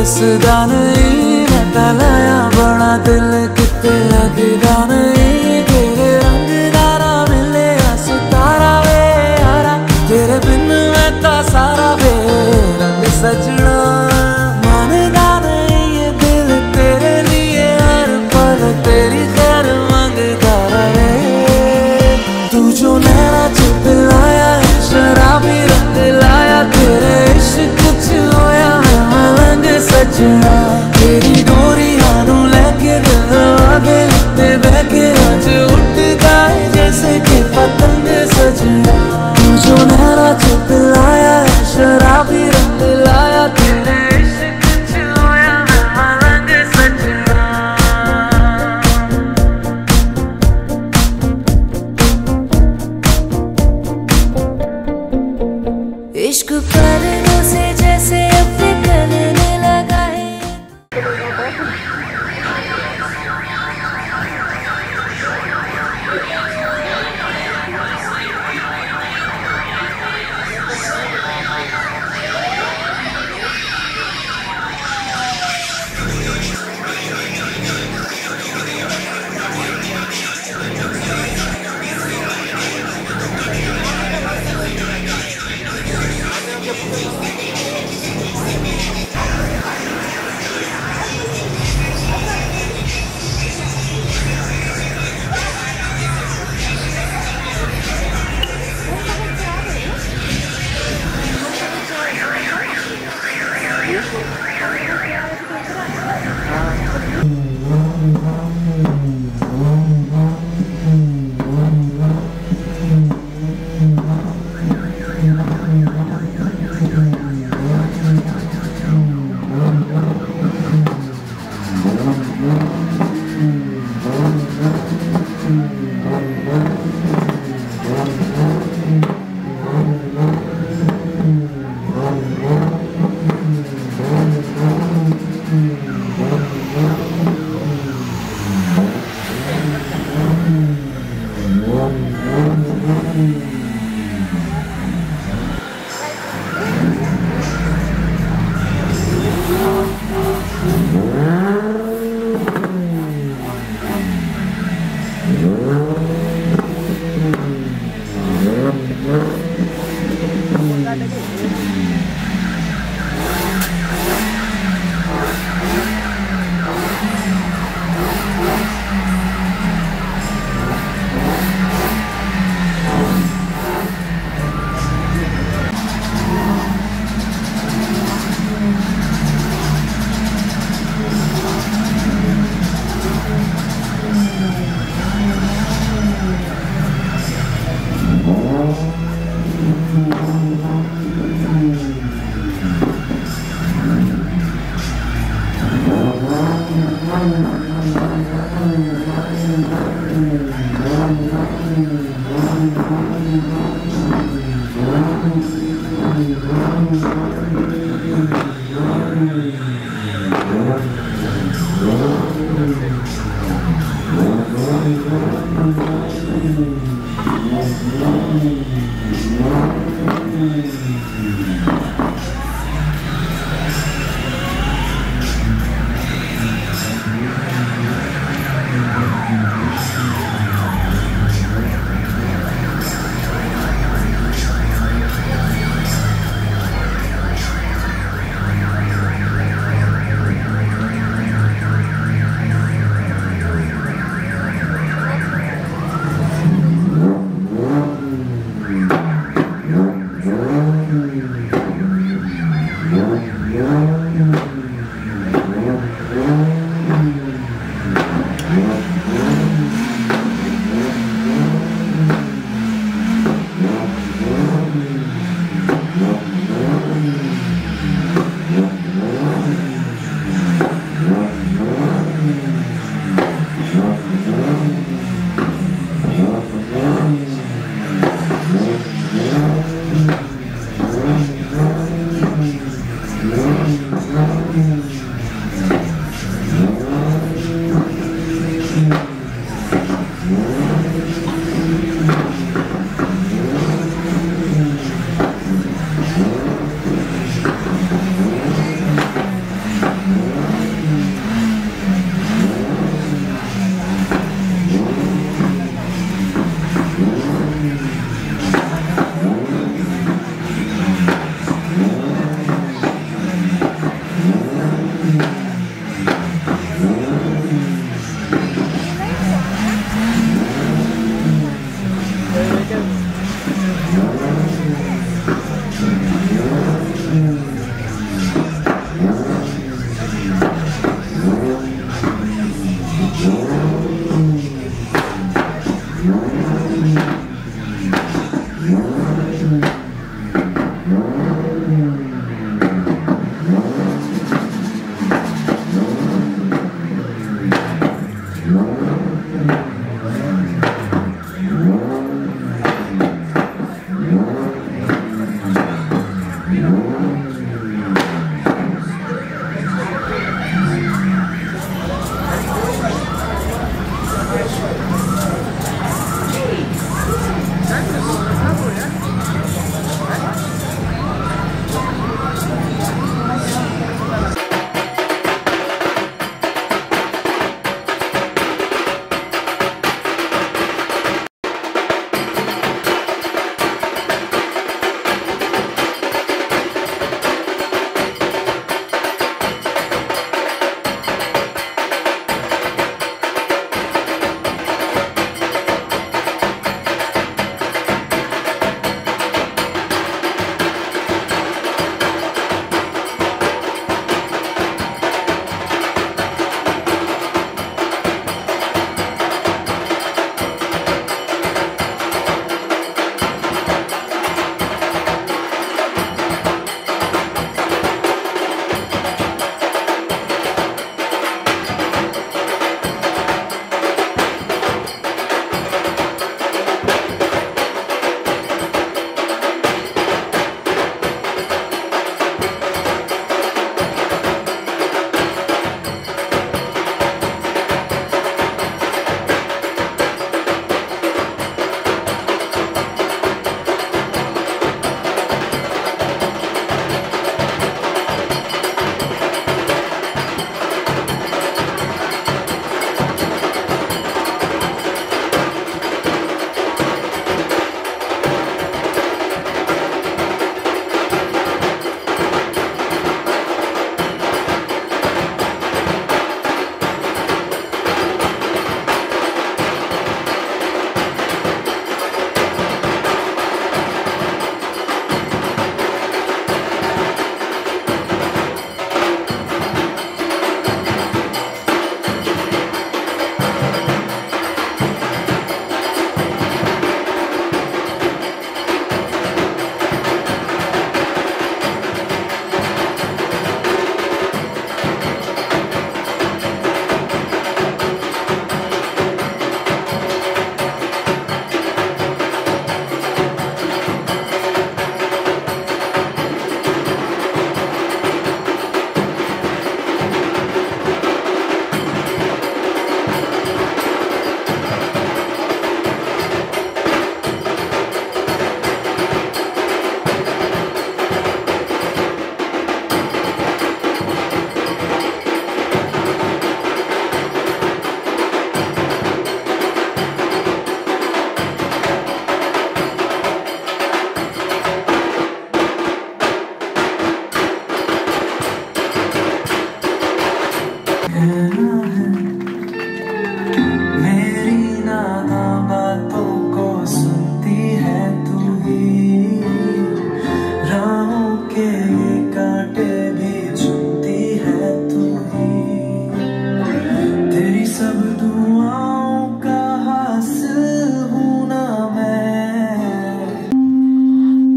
दिसदा नहीं मैं लाया बड़ा दिल किते लगदा नहीं तेरे रंग दारा मिले सितारा वे यारा तेरे बिन मैं ता सारा वे रंग सजना मानदा नहीं ये दिल तेरे लिए हर पल तेरी खैर मांगदा रहे तू जो नैना च पिलाया शराबी रंग लाया तेरे इश्क च होया मैं मलंग सजना तेरी डोरी हानू लेके दिल आगे ते बहके आज उठदा है जैसे कि पतंग सजना तू जो नैना च पिलाया शराबी रंग लाया तेरे इश्क च होया मैं मलंग सजना इश्क करने से जैसे अपने करने लगा है कहना है, मेरी नादां बातों को सुनती है तू ही, राहों के कांटे भी चुनती है तू ही, तेरी सब दुआओं का हासिल हूं ना मैं।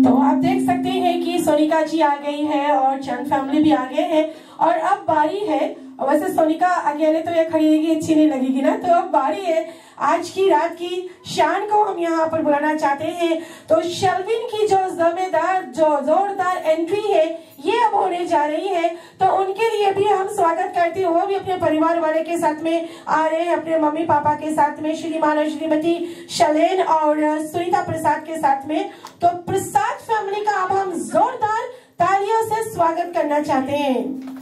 तो आप देख सकते हैं कि सोनिका जी आ गई है और चंद फैमिली भी आ गए हैं और अब बारी है, वैसे सोनिका अकेले तो ये खड़ी रहेगी अच्छी नहीं लगेगी ना, तो अब बारी है आज की रात की शान को हम यहाँ पर बुलाना चाहते हैं। तो शर्विन की जो जोरदार एंट्री है ये अब होने जा रही है, तो उनके लिए भी हम स्वागत करते हैं। वो भी अपने परिवार वाले के साथ में आ रहे हैं, अपने मम्मी पापा के साथ में, श्रीमान और श्रीमती शैलेन और सुनीता प्रसाद के साथ में। तो प्रसाद फैमिली का अब हम जोरदार तालियों से स्वागत करना चाहते हैं।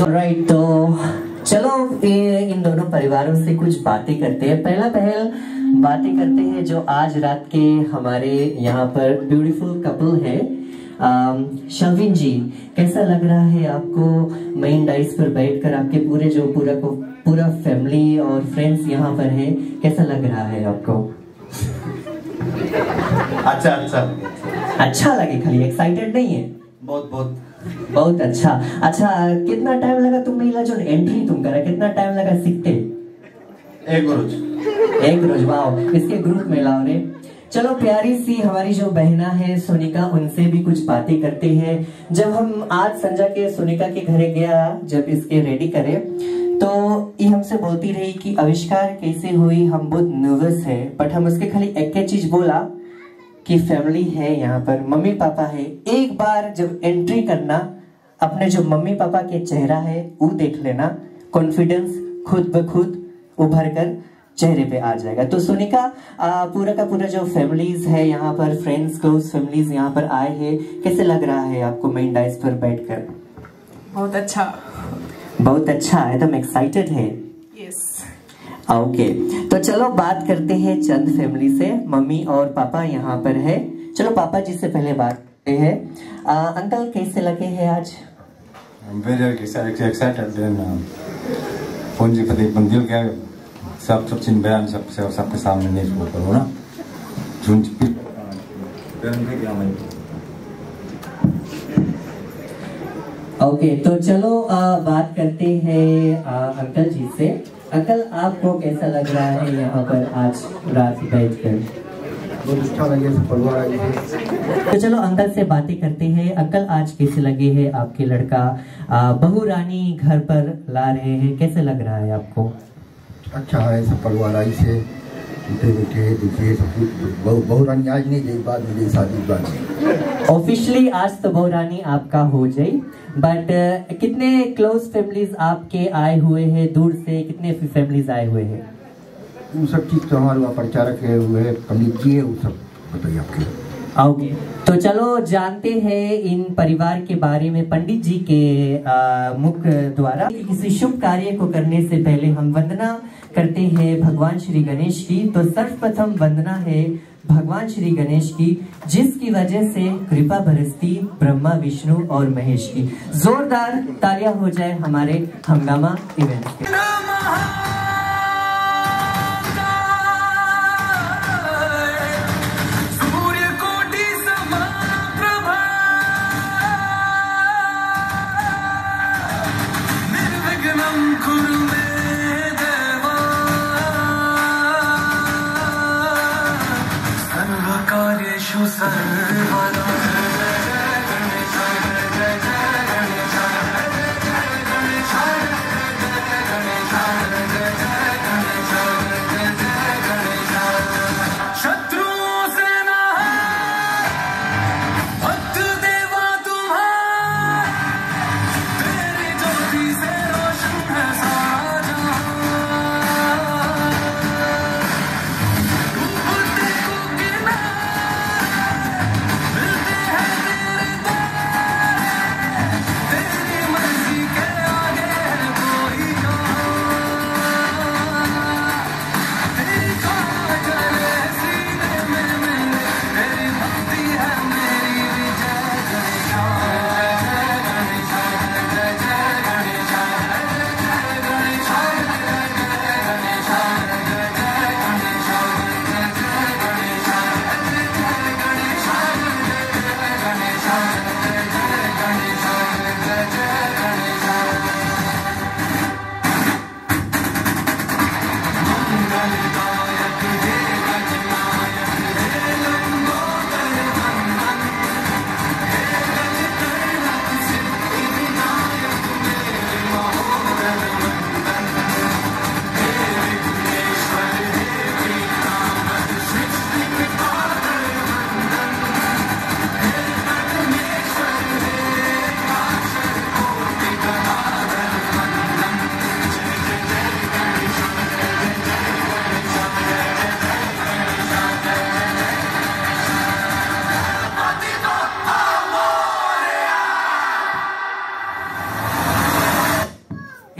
राइट, तो चलो इन दोनों परिवारों से कुछ बातें करते हैं। पहल बातें करते हैं जो आज रात के हमारे यहाँ पर ब्यूटीफुल कपल है। शर्विन जी, कैसा लग रहा है आपको मेन डाइस पर बैठकर? आपके पूरा फैमिली और फ्रेंड्स यहाँ पर है, कैसा लग रहा है आपको? अच्छा लगे, खाली एक्साइटेड नहीं है? बहुत अच्छा। कितना टाइम लगा तुम्हें इला जो एंट्री तुम करा, कितना टाइम लगा सीखते? एक रोज। वाओ, इसके ग्रुप में लाओ रे। चलो प्यारी सी हमारी जो बहना है सोनिका, उनसे भी कुछ बातें करते हैं। जब हम आज संजा के सोनिका के घरे गया, जब इसके रेडी करे, तो ये हमसे बोलती रही कि आविष्कार कैसे हुई, हम बहुत नर्वस है, बट हम उसके खाली एक चीज बोला कि फैमिली है यहाँ पर, मम्मी पापा है। एक बार जब एंट्री करना, अपने जो मम्मी पापा के चेहरा है वो देख लेना, कॉन्फिडेंस खुद ब खुद उभर कर चेहरे पे आ जाएगा। तो सोनिका, पूरा का पूरा जो फैमिलीज है यहाँ पर, फ्रेंड्स क्लोज फैमिलीज यहाँ पर आए हैं, कैसे लग रहा है आपको मेन डाइस पर बैठकर? बहुत अच्छा, एकदम एक्साइटेड है। यस। ओके, तो चलो बात करते हैं चंद फैमिली से। मम्मी और पापा यहाँ पर है। चलो पापा जी से पहले बात करते हैं। अंकल, कैसे लगे हैं आज? very excited and फोन जी पति बंदियों क्या सब चिन्ह बयान सबके सामने नहीं इसको करो ना झुंझ ओके, तो चलो बात करते हैं अंकल जी से। अंकल, आपको कैसा लग रहा है यहाँ पर आज रात बैठकर? बहुत अच्छा लगे, परिवार आई है। तो चलो अंकल से बातें करते हैं। अंकल, आज कैसे लगे हैं आपके लड़का बहू रानी घर पर ला रहे हैं, कैसे लग रहा है आपको? अच्छा है, सब परिवार आई से उठे बैठे देखिए सब कुछ बहुरानी आज नहीं गई, बाद में गई शादी के बाद। ऑफिशियली आज तो बहुरानी आपका हो जाए, बट कितने क्लोज फैमिलीज आपके आए हुए हैं दूर से, कितने फैमिलीज आए हुए हैं? वो सब चीज तो हमारे वहाँ प्रचारक है, वो है पंडित जी है, वो सब बताइए आपके। ओके, तो चलो जानते हैं इन परिवार के बारे में पंडित जी के मुख द्वारा। किसी शुभ कार्य को करने से पहले हम वंदना करते हैं भगवान श्री गणेश की। तो सर्वप्रथम वंदना है भगवान श्री गणेश की, जिसकी वजह से कृपा बरसती ब्रह्मा विष्णु और महेश की। जोरदार तालियां हो जाए हमारे हंगामा इवेंट के।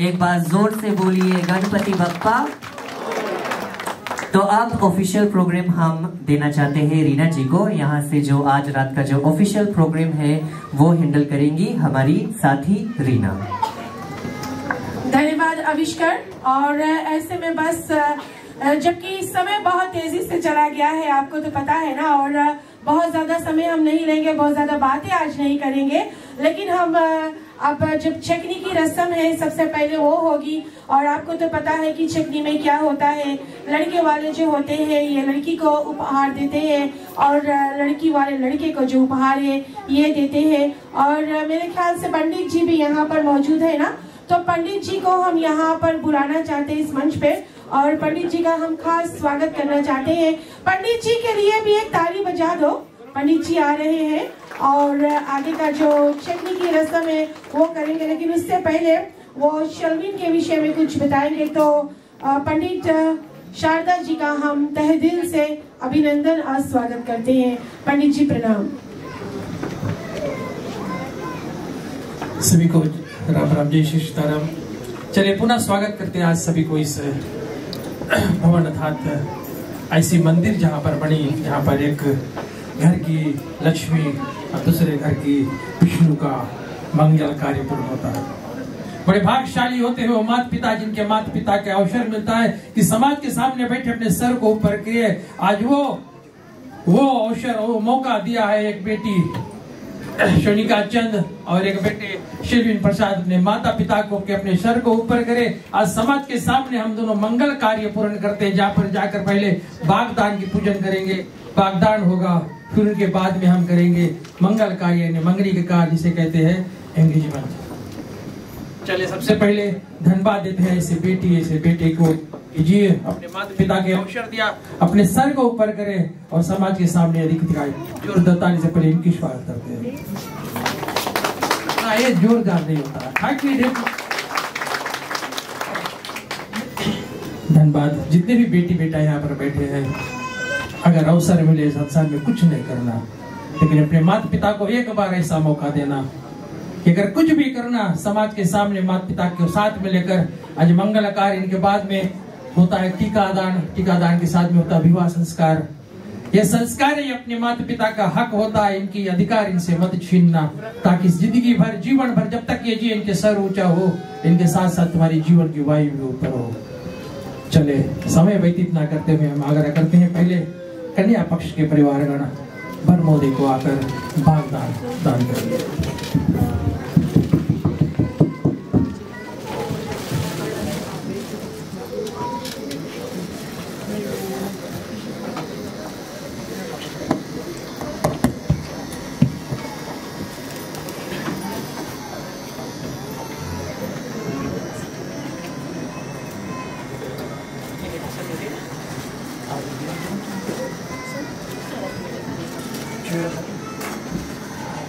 एक बार जोर से बोलिए गणपति बप्पा। तो अब ऑफिशियल प्रोग्राम हम देना चाहते हैं रीना जी को। यहाँ से जो आज रात का जो ऑफिशियल प्रोग्राम है वो हैंडल करेंगी हमारी साथी रीना। धन्यवाद आविष्कार। और ऐसे में बस जबकि समय बहुत तेजी से चला गया है, आपको तो पता है ना, और बहुत ज्यादा समय हम नहीं लेंगे, बहुत ज्यादा बातें आज नहीं करेंगे, लेकिन हम अब जब छकनी की रस्म है सबसे पहले वो होगी। और आपको तो पता है कि छकनी में क्या होता है, लड़के वाले जो होते हैं ये लड़की को उपहार देते हैं और लड़की वाले लड़के को जो उपहार है ये देते हैं। और मेरे ख्याल से पंडित जी भी यहाँ पर मौजूद है ना, तो पंडित जी को हम यहाँ पर बुलाना चाहते हैं इस मंच पे और पंडित जी का हम खास स्वागत करना चाहते हैं। पंडित जी के लिए भी एक ताली बजा दो। पंडित जी आ रहे हैं और आगे का जो छकनी की रस्म है वो करेंगे, लेकिन उससे पहले वो शर्विन के विषय में कुछ बताएंगे। तो पंडित शारदा जी का हम तहे दिल से अभिनंदन और स्वागत करते हैं। पंडित जी प्रणाम। सभी को राम राम, जय श्री सीताराम। चलिए पुनः स्वागत करते हैं आज सभी को इस भवन अर्थात ऐसी मंदिर जहाँ पर बनी, जहाँ पर एक घर की लक्ष्मी और दूसरे घर की विष्णु का मंगल कार्य पूर्ण होता है। बड़े भाग्यशाली होते हैं वो माता पिता जिनके माता पिता के अवसर मिलता है कि समाज के सामने बैठे अपने सर को ऊपर किए। आज वो अवसर, वो मौका दिया है एक बेटी सोनिका चंद और एक बेटे शेरविन प्रसाद अपने माता पिता को के अपने सर को ऊपर करे। आज समाज के सामने हम दोनों मंगल कार्य पूर्ण करते हैं, जहाँ पर जाकर पहले बागदान की पूजन करेंगे, बागदान होगा, फिर उनके बाद में हम करेंगे मंगल कार्य, मंगली कार्य जिसे कहते हैं एंगेजमेंट। चलिए सबसे पहले धन्यवाद देते हैं ऐसे बेटी ऐसे बेटे को जी अपने माता पिता के अवसर दिया, अपने सर को ऊपर करे और समाज के सामने अधिक दिखाए। जोरदार ताली से पहले इनकी स्वागत करते हैं। ये जोरदार नहीं होता। धन्यवाद। जितने भी बेटी बेटा यहाँ पर बैठे हैं, अगर अवसर मिले संसार में कुछ नहीं करना, लेकिन अपने माता पिता को एक बार ऐसा मौका देना कि अगर कुछ भी करना समाज के सामने माता पिता के साथ में लेकर। आज मंगल कार्य इनके बाद में होता है टीकादान, टीकादान के साथ में होता है विवाह संस्कार। यह संस्कार ही अपने माता पिता का हक होता है, इनकी अधिकार इनसे मत छीनना, ताकि जिंदगी भर जीवन भर जब तक ये जी इनके सर ऊंचा हो, इनके साथ साथ तुम्हारी जीवन की वायु भी ऊपर हो। चले समय व्यतीत ना करते हुए हम आग्रह करते हैं, पहले कन्या पक्ष के परिवारगण वर मोदी को आकर भागदान दान करेंगे।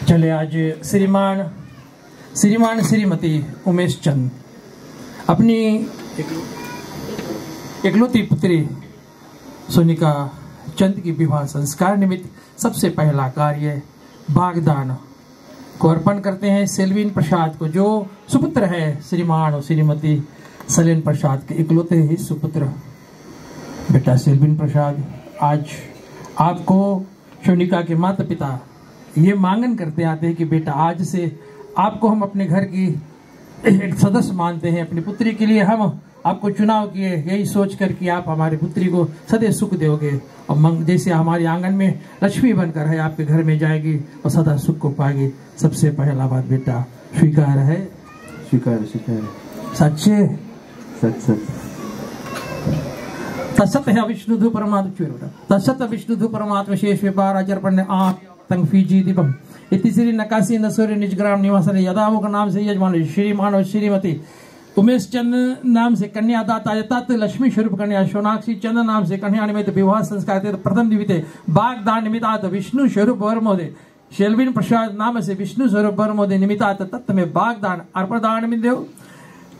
चले आज श्रीमान श्रीमती उमेश चंद अपनी इकलौती पुत्री सोनिका चंद की विवाह संस्कार निमित्त सबसे पहला कार्य बागदान को अर्पण करते हैं सेल्विन प्रसाद को, जो सुपुत्र है श्रीमान और श्रीमती सलेन प्रसाद के इकलौते ही सुपुत्र। बेटा सेल्विन प्रसाद, आज आपको सोनिका के माता पिता ये मांगन करते आते हैं कि बेटा आज से आपको हम अपने घर की एक सदस्य मानते हैं। अपनी पुत्री के लिए हम आपको चुनाव किए, यही सोच कर कि आप हमारी पुत्री को सदैव सुख दोगे और जैसे हमारे आंगन में लक्ष्मी बनकर है आपके घर में जाएगी और सदा सुख को पाएगी। सबसे पहला बात बेटा स्वीकार है? स्वीकार सच्चे सच तत्सत है विष्णुधु परमात्मा तत्सत विष्णुधु परमात्मा शेष व्यापार आचरण आप तंगफीजी दीपम इति श्री नकाशी नसूरी निजग्राम निवास यदामुख नाम से यजमान श्रीमान और श्रीमती उमेश चंद नाम से कन्या दाता तत् लक्ष्मी स्वरूप कन्या सोनाक्षी चंद नाम से कन्या निमित्त विवाह संस्कार प्रथम दिविते बागदान निमित्तात विष्णु स्वरूप वर मोदे शेल्विन प्रसाद नाम से विष्णु स्वरूप वर मोदे निमित्तात तत्व में बागदान अर्पदान मिदेव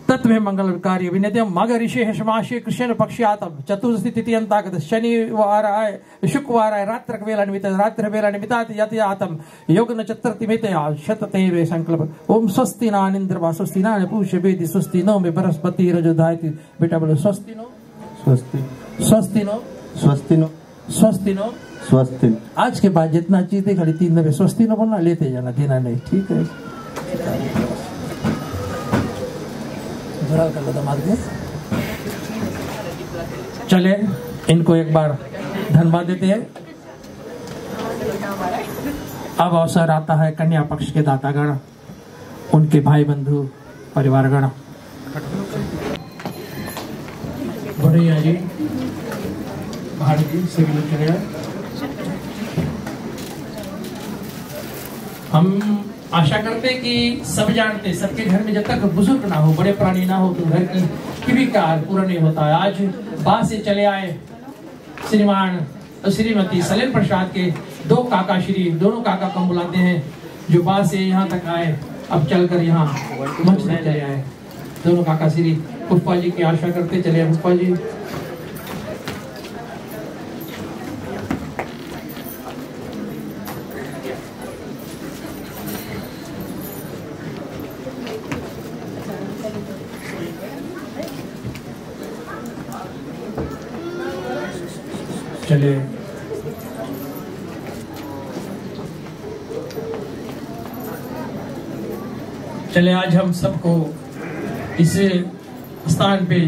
तत्व मंगल कार्य विनद्य मग ऋषि समाशे कृष्ण पक्षात चतुर्थी तिथि अंतागत शनिवार आय शुक्रवार आय रात्र वेला निमित्त रात्र वेला निमित्तात यतयातम योग नक्षत्र तिमित शतते वे संकल्प ओम स्वस्ति नानिंद्र वा स्वस्ति नान पूष्य वेदी स्वस्ति नो में बृहस्पति रजोधायति। बेटा बोलो स्वस्ति नो स्वस्ति स्वस्ति नो स्वस्ति नो स्वस्ति नो स्वस्ति। आज के बाद जितना चीजें खाली 3 नंबर स्वस्ति नो बोलना, लेते जाना, देना नहीं, ठीक है? कर लो दामाद को। चले इनको एक बार धन्यवाद देते हैं। अब अवसर आता है कन्या पक्ष के दातागण, उनके भाई बंधु परिवारगण। बढ़िया जी भाड़ी जी से चले। हम आशा करते हैं कि सब जानते, सबके घर में जब तक बुजुर्ग ना हो, बड़े प्राणी ना हो, तो घर की भी कार्य पूरा नहीं होता। आज बाहर से चले आए श्रीमान और श्रीमती सलेन प्रसाद के 2 काका श्री, दोनों काका को बुलाते हैं, जो बाहर से यहाँ तक आए, अब चलकर यहाँ मंच में चले आए। दोनों काका श्री पुष्पा जी की आशा करते चले। पुष्पा जी चले। चले आज हम सबको इस स्थान पे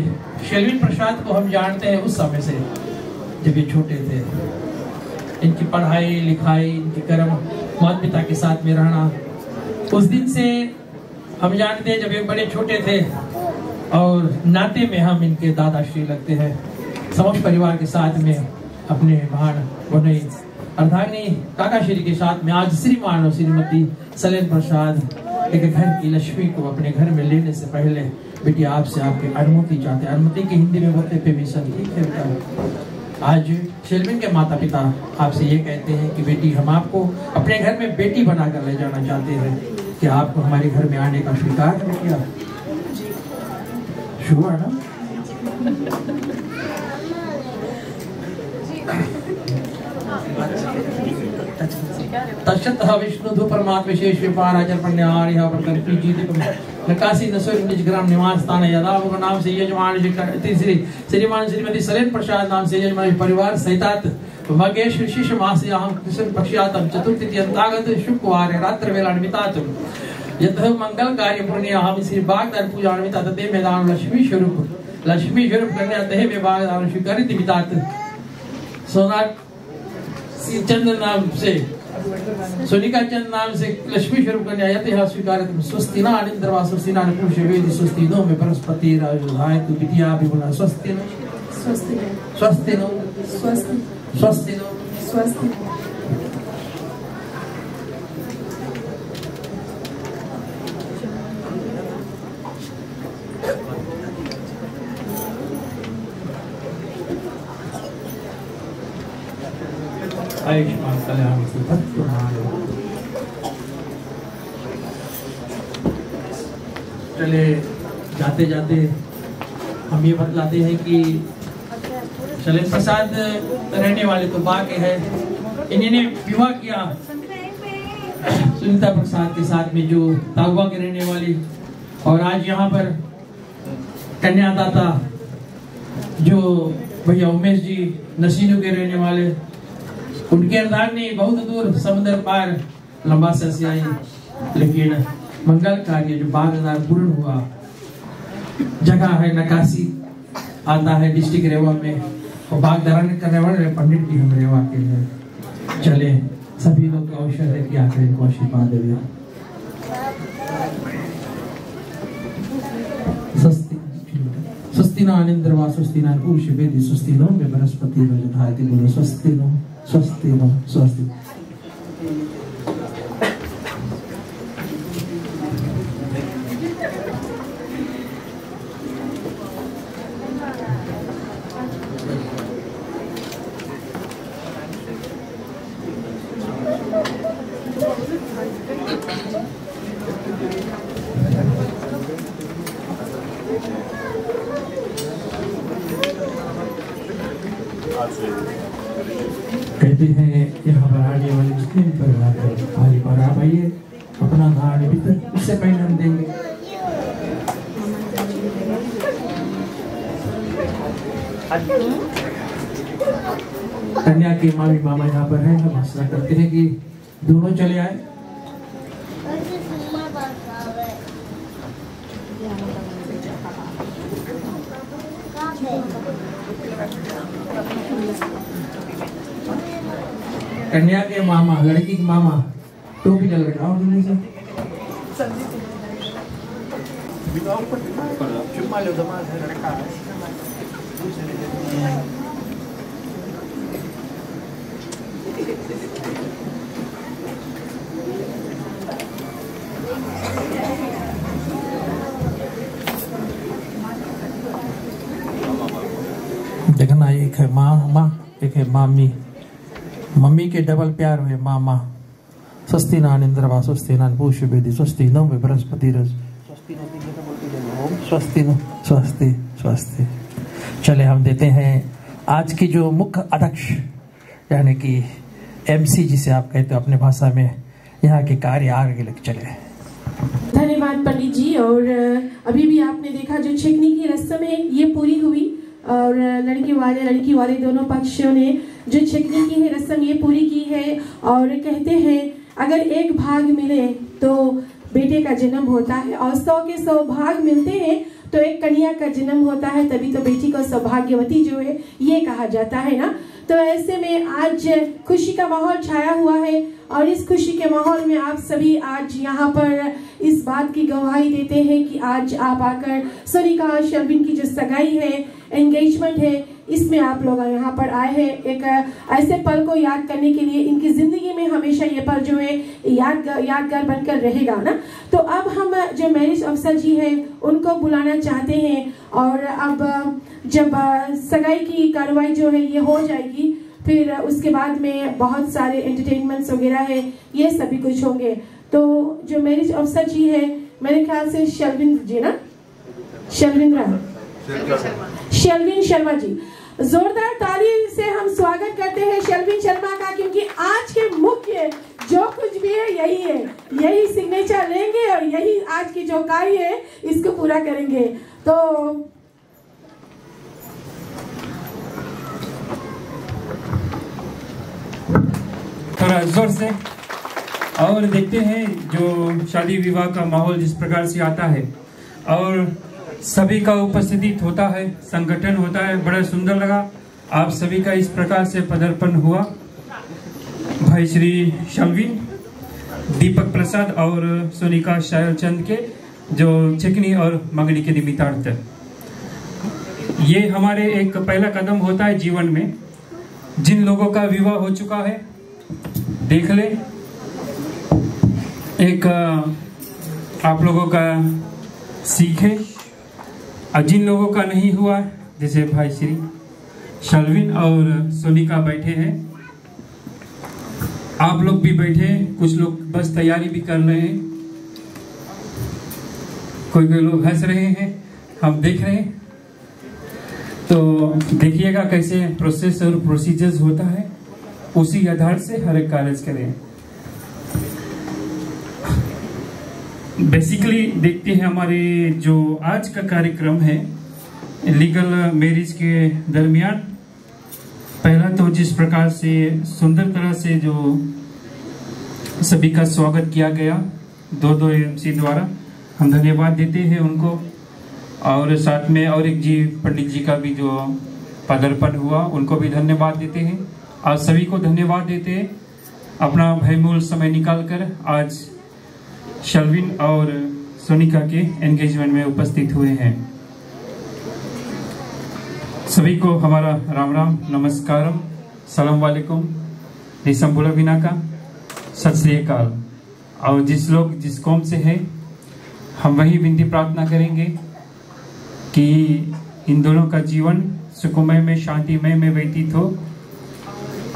शेल्विन प्रसाद को हम जानते हैं उस समय से जब ये छोटे थे। इनकी पढ़ाई लिखाई, इनके कर्म, माता पिता के साथ में रहना, उस दिन से हम जानते हैं जब ये बड़े छोटे थे और नाते में हम इनके दादाश्री लगते हैं। समस्त परिवार के साथ में अपने भाण बनई अर्धांगिनी काका श्री के साथ में आज श्रीमान और श्रीमती सलेन प्रसाद एक घर की लक्ष्मी को अपने घर में लेने से पहले बेटी आपसे आपकी अनुमति चाहते हैं। अनुमति की हिंदी में बोलते परमिशन, ठीक है बेटा। आज शेल्विन के माता पिता आपसे ये कहते हैं कि बेटी हम आपको अपने घर में बेटी बनाकर ले जाना चाहते हैं। क्या आपको हमारे घर में आने का स्वीकार है क्या? शुभ है ना? तशतः विष्णु परमात्मा विशेष व्यापार आचर पन्यारी हा प्रकट प्रीति नकासी नसोर निज ग्राम निवास स्थान यदा वो नाम से यजमान श्रीमान श्रीमती सलेन प्रसाद नाम से यजमान परिवार सहितात मगेश शिश मास हम कृष्ण पक्षातम चतुर्थी अंतागत शुक्रवार रात्र वेला निमित्तात् यथ मंगल कार्य पुण्य हम श्री बागदान पूजा निमित्तात् ते मैदान लक्ष्मी स्वरूप कन्या ते में बागदान स्वीकारित निमित्तात् सोनार चंद्र नाम से सोनिका चंद नाम से लक्ष्मी स्वरूप कन्या यथा स्वीकारत स्वस्तिना अनिंद्रवा स्वस्तिना पुरुष वेद स्वस्ति नो में बृहस्पति राजधाय तु विद्या भी बोला स्वस्ति नो स्वस्ति स्वस्ति नो स्वस्ति स्वस्ति नो स्वस्ति। आयुष्मान कल्याण चले जाते जाते हम ये बतलाते हैं कि शैलेंद्र प्रसाद रहने वाले तो बाग के हैं। इन्होंने विवाह किया सुनीता प्रसाद के साथ में जो तागवा के रहने वाली, और आज यहाँ पर कन्यादाता जो भैया उमेश जी नसीनू के रहने वाले, उनके अर्धांगिनी बहुत दूर समुद्र पार लंबा से आई, लेकिन मंगल कार्य जो बागदार पूर्ण हुआ जगह है नकासी आता है डिस्ट्रिक्ट रेवा में, और बागदारान करने वाले पंडित भी हम रेवा के हैं। चले सभी लोग का अवसर है कि आकर इनको आशीर्वाद देवे। स्वस्ति न अनिंद्रवा स्वस्ति न पुरुष वेदी स्वस्ति नो में बृहस्पति राजधाय बोलो स्वस्ति नो स्वस्ति नो स्वस्ति। कहते हैं यहाँ पर आने वाले जितने भी परिवार है हमारी पर आप आइए, अपना धारण भीतर उससे पहले हम देंगे। कन्या के मामी मामा यहाँ पर है, हम आशा करते हैं कि दोनों चले आए। कन्या के मामा, लड़की के मामा टोपी डाल रखा और दूल्हे से देखना, एक है मामा एक है मामी, मम्मी के डबल प्यार हुए मामा। स्वस्ति नानिंद्रवा स्वस्ति नान पूष वेदी स्वस्ति नो में बृहस्पति रज स्वस्ति नो स्वस्ति स्वस्ति। चले हम देते हैं आज की जो मुख्य अध्यक्ष यानी कि एमसी जिसे आप कहते हो अपने भाषा में, यहाँ के कार्य आगे लेके चले। धन्यवाद पंडित जी। और अभी भी आपने देखा जो छेकने की रस्म है ये पूरी हुई, और लड़की वाले दोनों पक्षों ने जो छेकने की है रस्म ये पूरी की है। और कहते हैं अगर एक भाग मिले तो बेटे का जन्म होता है, और 100 के 100 भाग मिलते हैं तो एक कन्या का जन्म होता है, तभी तो बेटी को सौभाग्यवती जो है ये कहा जाता है ना। तो ऐसे में आज खुशी का माहौल छाया हुआ है, और इस खुशी के माहौल में आप सभी आज यहाँ पर इस बात की गवाही देते हैं कि आज आप आकर सोनिका और शर्विन की जो सगाई है, एंगेजमेंट है, इसमें आप लोग यहाँ पर आए हैं एक ऐसे पल को याद करने के लिए। इनकी जिंदगी में हमेशा ये पल जो है यादगार बनकर रहेगा ना। तो अब हम जो मैरिज अफसर जी है उनको बुलाना चाहते हैं, और अब जब सगाई की कार्रवाई जो है ये हो जाएगी, फिर उसके बाद में बहुत सारे एंटरटेनमेंट्स वगैरह है, ये सभी कुछ होंगे। तो जो मैरिज अफसर जी है मेरे ख्याल से शर्विन जी ना, शर्विन शर्मा जी, जोरदार ताली से हम स्वागत करते हैं शर्विन शर्मा का, क्योंकि आज के मुख्य जो कुछ भी है यही है, यही सिग्नेचर लेंगे और यही आज की जो कार्य है इसको पूरा करेंगे। तो थोड़ा जोर से और देखते हैं जो शादी विवाह का माहौल जिस प्रकार से आता है और सभी का उपस्थिति होता है, संगठन होता है, बड़ा सुंदर लगा। आप सभी का इस प्रकार से पदार्पण हुआ। भाई श्री शर्विन, दीपक प्रसाद और सोनिका शायलचंद के जो चिकनी और मंगनी के निमित्तार्थ, ये हमारे एक पहला कदम होता है जीवन में। जिन लोगों का विवाह हो चुका है देख ले, एक आप लोगों का सीखे, और जिन लोगों का नहीं हुआ जैसे भाई श्री शर्विन और सोनिका बैठे हैं, आप लोग भी बैठे, कुछ लोग बस तैयारी भी कर रहे हैं, कोई लोग हंस रहे हैं, हम देख रहे हैं। तो देखिएगा कैसे प्रोसेस और प्रोसीजर्स होता है, उसी आधार से हर एक कार्य करें। बेसिकली देखते हैं हमारे जो आज का कार्यक्रम है लीगल मैरिज के दरमियान, पहला तो जिस प्रकार से सुंदर तरह से जो सभी का स्वागत किया गया दो एमसी द्वारा, हम धन्यवाद देते हैं उनको। और साथ में और एक जी पंडित जी का भी जो पदार्पण हुआ उनको भी धन्यवाद देते हैं। आप सभी को धन्यवाद देते हैं अपना बहुमूल्य समय निकालकर आज शर्विन और सोनिका के एंगेजमेंट में उपस्थित हुए हैं। सभी को हमारा राम राम, नमस्कारम, सलाम वालेकुम, निसंबुला बिना का सत श्री अकाल। और जिस लोग जिस कौम से हैं, हम वही विनती प्रार्थना करेंगे कि इन दोनों का जीवन सुखमय में, शांतिमय में व्यतीत हो।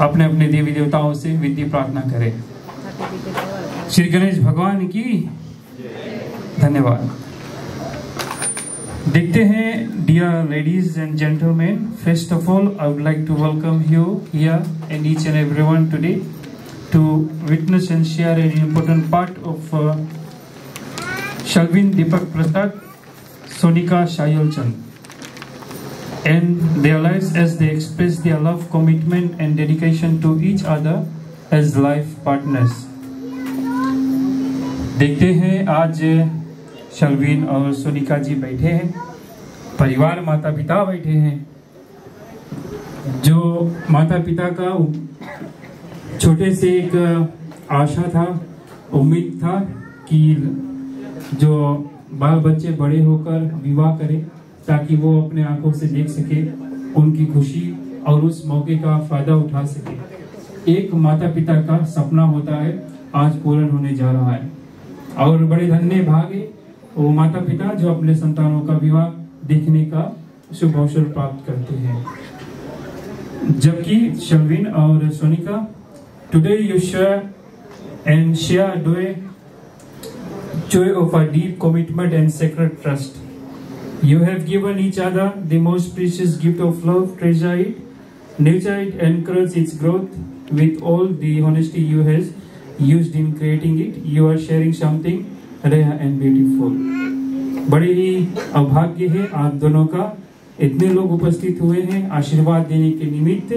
अपने अपने देवी देवताओं से विनती प्रार्थना करें। श्री गणेश भगवान की धन्यवाद। देखते हैं, dear ladies and gentleman, first of all I would like to welcome you here and each and everyone today to witness and share an important part of Sharvin Deepak Prasad, Sonika Shailchand and their lives as they express their love, commitment and dedication to each other as life partners. देखते हैं आज Sherwin और सोनिका जी बैठे हैं, परिवार माता पिता बैठे हैं। जो माता पिता का छोटे से एक आशा था, उम्मीद था कि जो बाल बच्चे बड़े होकर विवाह करें ताकि वो अपने आंखों से देख सके, उनकी खुशी और उस मौके का फायदा उठा सके। एक माता पिता का सपना होता है, आज पूर्ण होने जा रहा है। और बड़े धन्य भागे वो माता पिता जो अपने संतानों का विवाह देखने का शुभ अवसर प्राप्त करते हैं। जबकि शर्विन और Sonika, today you share joy of a deep commitment and sacred trust. You have given each other the most precious gift of love. Treasure it, nurture it, encourage its growth with all the honesty you have used in creating it. You are sharing something rare and beautiful. बड़े ही अभाग्य है आप दोनों का, इतने लोग उपस्थित हुए हैं आशीर्वाद देने के निमित्त,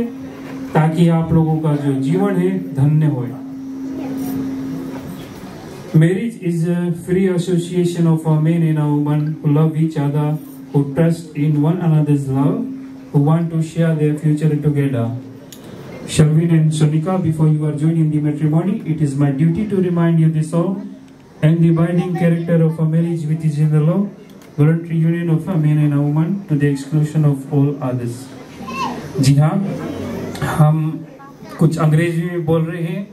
ताकि आप लोगों का जो जीवन है धन्य हो। Marriage is a free association of a man and a woman who love each other, who trust in one another's love, who want to share their future together. Shirvin and Sonika, before you are joining the matrimony, it is my duty to remind you this all and the binding character of a marriage which is in the law, voluntary union of a man and a woman to the exclusion of all others. जी हाँ, हम कुछ अंग्रेजी में बोल रहे हैं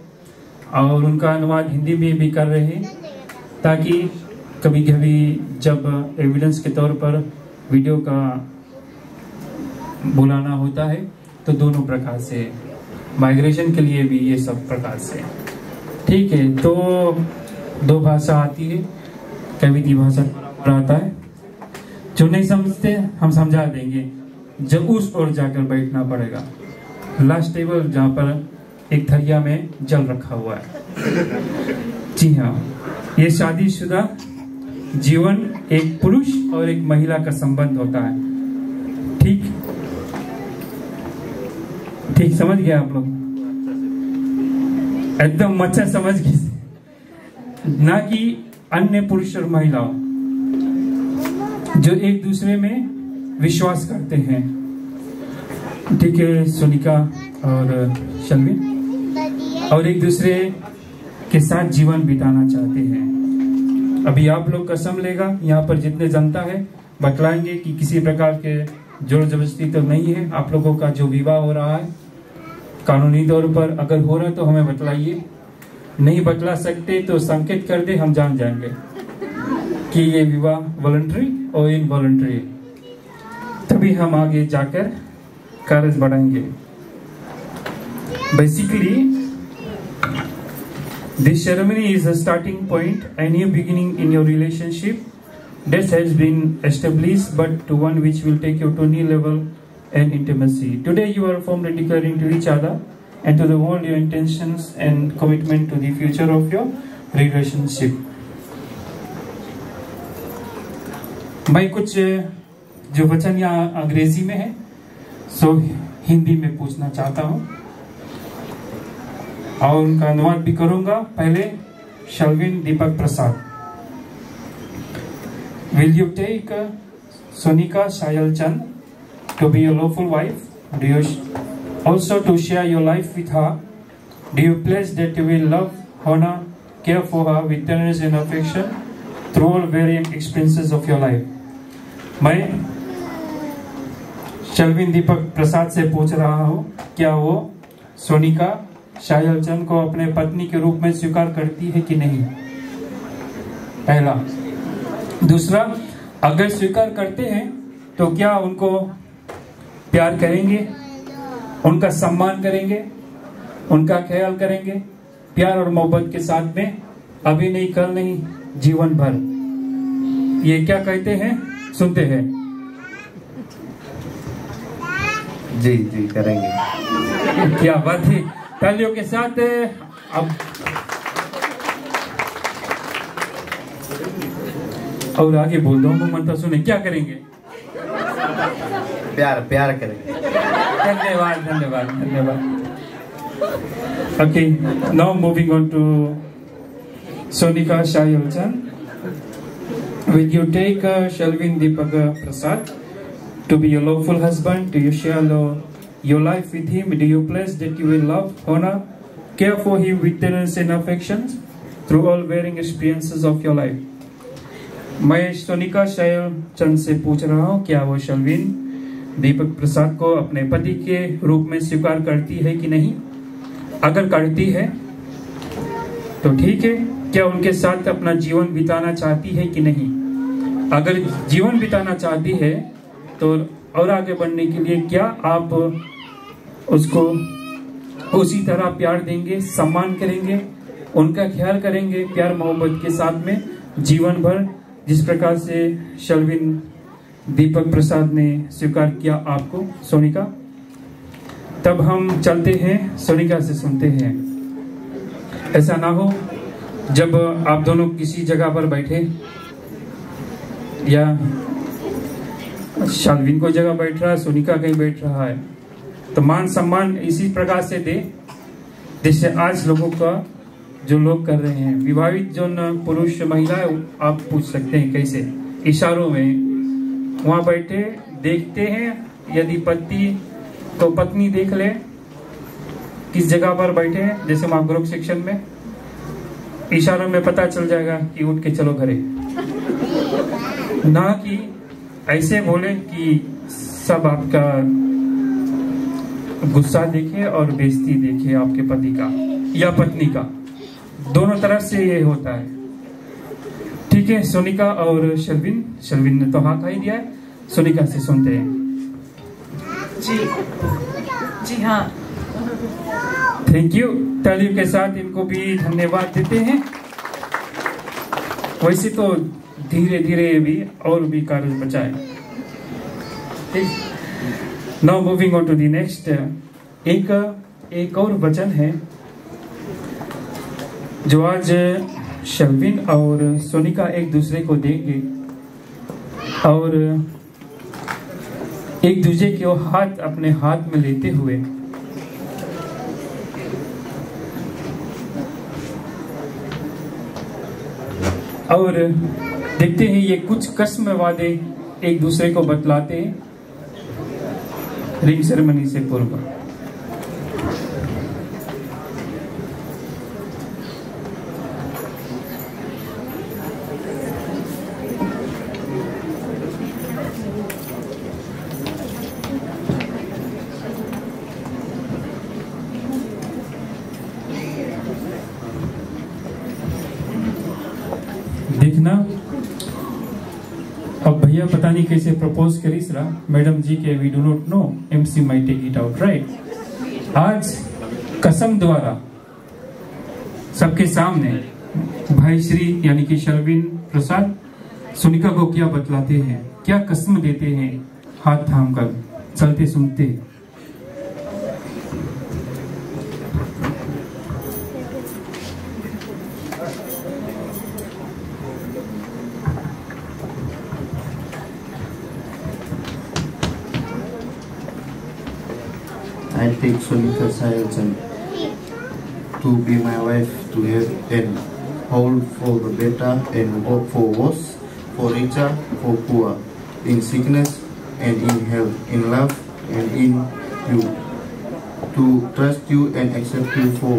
और उनका अनुवाद हिंदी में भी कर रहे हैं, ताकि कभी कभी जब एविडेंस के तौर पर वीडियो का बुलाना होता है तो दोनों प्रकार से, माइग्रेशन के लिए भी ये सब प्रकार से। ठीक है, तो 2 भाषा आती है, कैविटी भाषा आता है। जो नहीं समझते हम समझा देंगे, जब उस ओर जाकर बैठना पड़ेगा, लास्ट टेबल जहाँ पर एक थरिया में जल रखा हुआ है। जी हाँ, ये शादीशुदा जीवन एक पुरुष और एक महिला का संबंध होता है। ठीक ठीक समझ गए आप लोग? एकदम अच्छा समझ गए, ना कि अन्य पुरुष और महिलाओं जो एक दूसरे में विश्वास करते हैं। ठीक है, सोनिका और शल्वी और एक दूसरे के साथ जीवन बिताना चाहते हैं। अभी आप लोग कसम लेगा, यहाँ पर जितने जनता है बतलाएंगे कि किसी प्रकार के जोर जबरदस्ती तो नहीं है। आप लोगों का जो विवाह हो रहा है कानूनी तौर पर अगर हो रहा है तो हमें बतलाइए, नहीं बतला सकते तो संकेत कर दे, हम जान जाएंगे कि ये विवाह वॉलंटरी और इनवॉलंटरी, तभी हम आगे जाकर कार्य बढ़ाएंगे। Basically, this ceremony is a starting point, a new beginning in your relationship that has been established, but to one which will take you to new level and intimacy. Today you are formally declaring to each other and to the world your intentions and commitment to the future of your relationship. मैं कुछ जो वचन यहाँ अंग्रेजी में है सो हिंदी में पूछना चाहता हूँ और उनका अनुवाद भी करूंगा। पहले शल्विन Deepak Prasad, will you take Sonika Shayal Chand to be your lawful wife? Do you also to share your life with her? Do you pledge that you will love, honor, care for her with tenderness and affection through all varying experiences of your life? मैं शल्विन दीपक प्रसाद से पूछ रहा हूँ, क्या वो सोनिका शायल चंद को अपने पत्नी के रूप में स्वीकार करती है कि नहीं? पहला। दूसरा, अगर स्वीकार करते हैं तो क्या उनको प्यार करेंगे, उनका सम्मान करेंगे, उनका ख्याल करेंगे, प्यार और मोहब्बत के साथ में, अभी नहीं कल नहीं जीवन भर? ये क्या कहते हैं, सुनते हैं? जी जी करेंगे। क्या बात है, तालियों के साथ। अब और आगे बोल दो, मंत्र सुने, क्या करेंगे? प्यार प्यार करेंगे। धन्यवाद धन्यवाद धन्यवाद। Okay, now moving on to Sonika Shailchand. Will you take Shalvin Deepak Prasad to be your lawful husband? Do you share your life with him? Do you pledge that you will love, honor, care for him with tenderness and affections through all varying experiences of your life? मैं सोनिका शायल चंद से पूछ रहा हूँ, क्या वो शल्विन दीपक प्रसाद को अपने पति के रूप में स्वीकार करती है कि नहीं? अगर करती है तो ठीक है, क्या उनके साथ अपना जीवन बिताना चाहती है कि नहीं? अगर जीवन बिताना चाहती है तो और आगे बढ़ने के लिए क्या आप उसको उसी तरह प्यार देंगे, सम्मान करेंगे, उनका ख्याल करेंगे प्यार मोहब्बत के साथ में जीवन भर, जिस प्रकार से शल्विन दीपक प्रसाद ने स्वीकार किया आपको सोनिका? तब हम चलते हैं सोनिका से सुनते हैं। ऐसा ना हो जब आप दोनों किसी जगह पर बैठे या शाल्विन कोई जगह बैठ रहा है, सोनिका कहीं बैठ रहा है, तो मान सम्मान इसी प्रकार से दे जैसे आज लोगों का जो लोग कर रहे हैं। विवाहित जो पुरुष महिला है आप पूछ सकते हैं कैसे, इशारों में वहां बैठे देखते हैं, यदि पति तो पत्नी देख ले किस जगह पर बैठे हैं, जैसे वहां ग्रुप सेक्शन में इशारों में पता चल जाएगा कि उठ के चलो घरे, ना कि ऐसे बोले कि सब आपका गुस्सा देखे और बेइज्जती देखे आपके पति का या पत्नी का, दोनों तरफ से ये होता है। ठीक है, सोनिका और शर्विन ने तो हाँ कह दिया है, सोनिका से सुनते हैं। जी हाँ, थैंक यू। तालियों के साथ इनको भी धन्यवाद देते हैं। वैसे तो धीरे धीरे भी और भी कार्य बचाए। Now moving on to the next. एक और वचन है जो आज शर्विन और सोनिका एक दूसरे को देंगे और एक दूसरे के हाथ अपने हाथ में लेते हुए और देखते हैं ये कुछ कसम वादे एक दूसरे को बतलाते हैं रिंग सेरेमनी से पूर्व। देखना अब भैया पता नहीं कैसे प्रपोज करीस रहा मैडम जी के, we do not know, MC might take it out right. आज कसम द्वारा सबके सामने भाई श्री यानी कि शर्विन प्रसाद सोनिका को क्या बतलाते हैं, क्या कसम देते हैं हाथ थाम कर, चलते सुनते। I take Sonika Sayalchan to be my wife, to have and hold for the better and hope for worse, for richer, for poor, in sickness and in health, in love and in you, to trust you and accept you for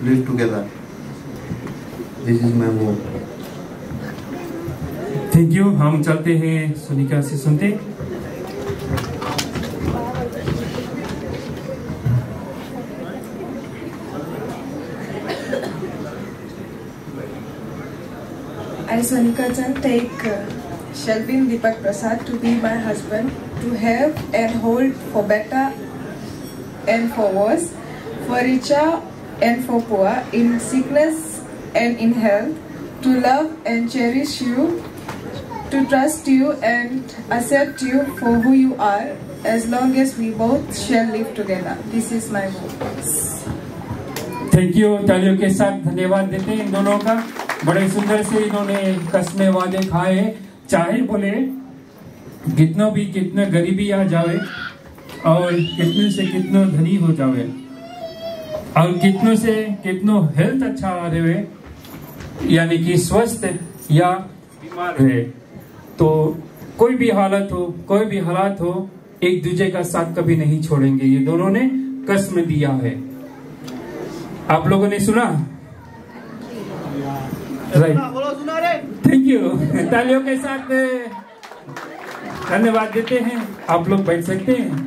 live together. This is my hope. Thank you. हम चलते हैं सोनिका से सुनते। I, Sonika Chan, take Shelvin Deepak Prasad to be my husband, to have and hold for better and for worse, for richer and for poor, in sickness and in health, to love and cherish you, to trust you and accept you for who you are, as long as we both shall live together. This is my vow. Thank you. तालियों के साथ धन्यवाद देते हैं इन दोनों का। बड़े सुंदर से इन्होंने कसमे वादे खाए, चाहे बोले कितना गरीबी आ जावे और कितने से कितना धनी हो जावे और कितनों से कितनो हेल्थ अच्छा रहे, यानी कि स्वस्थ या बीमार रहे, तो कोई भी हालत हो, कोई भी हालात हो, एक दूसरे का साथ कभी नहीं छोड़ेंगे। ये दोनों ने कसम दिया है। आप लोगों ने सुना? Right, thank you. तालियों के साथ धन्यवाद देते हैं। आप लोग बैठ सकते हैं।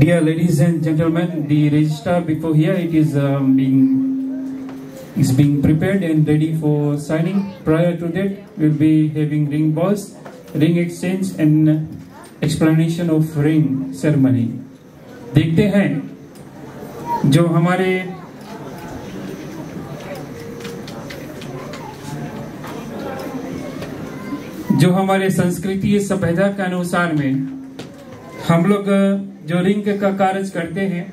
Dear ladies and gentlemen, the register before here it is being prepared and ready for signing. Prior to that, we'll be having ring balls, ring exchange and explanation of ring ceremony. देखते हैं जो हमारे संस्कृति सभ्यता के अनुसार में हम लोग जो रिंग का कार्य करते हैं,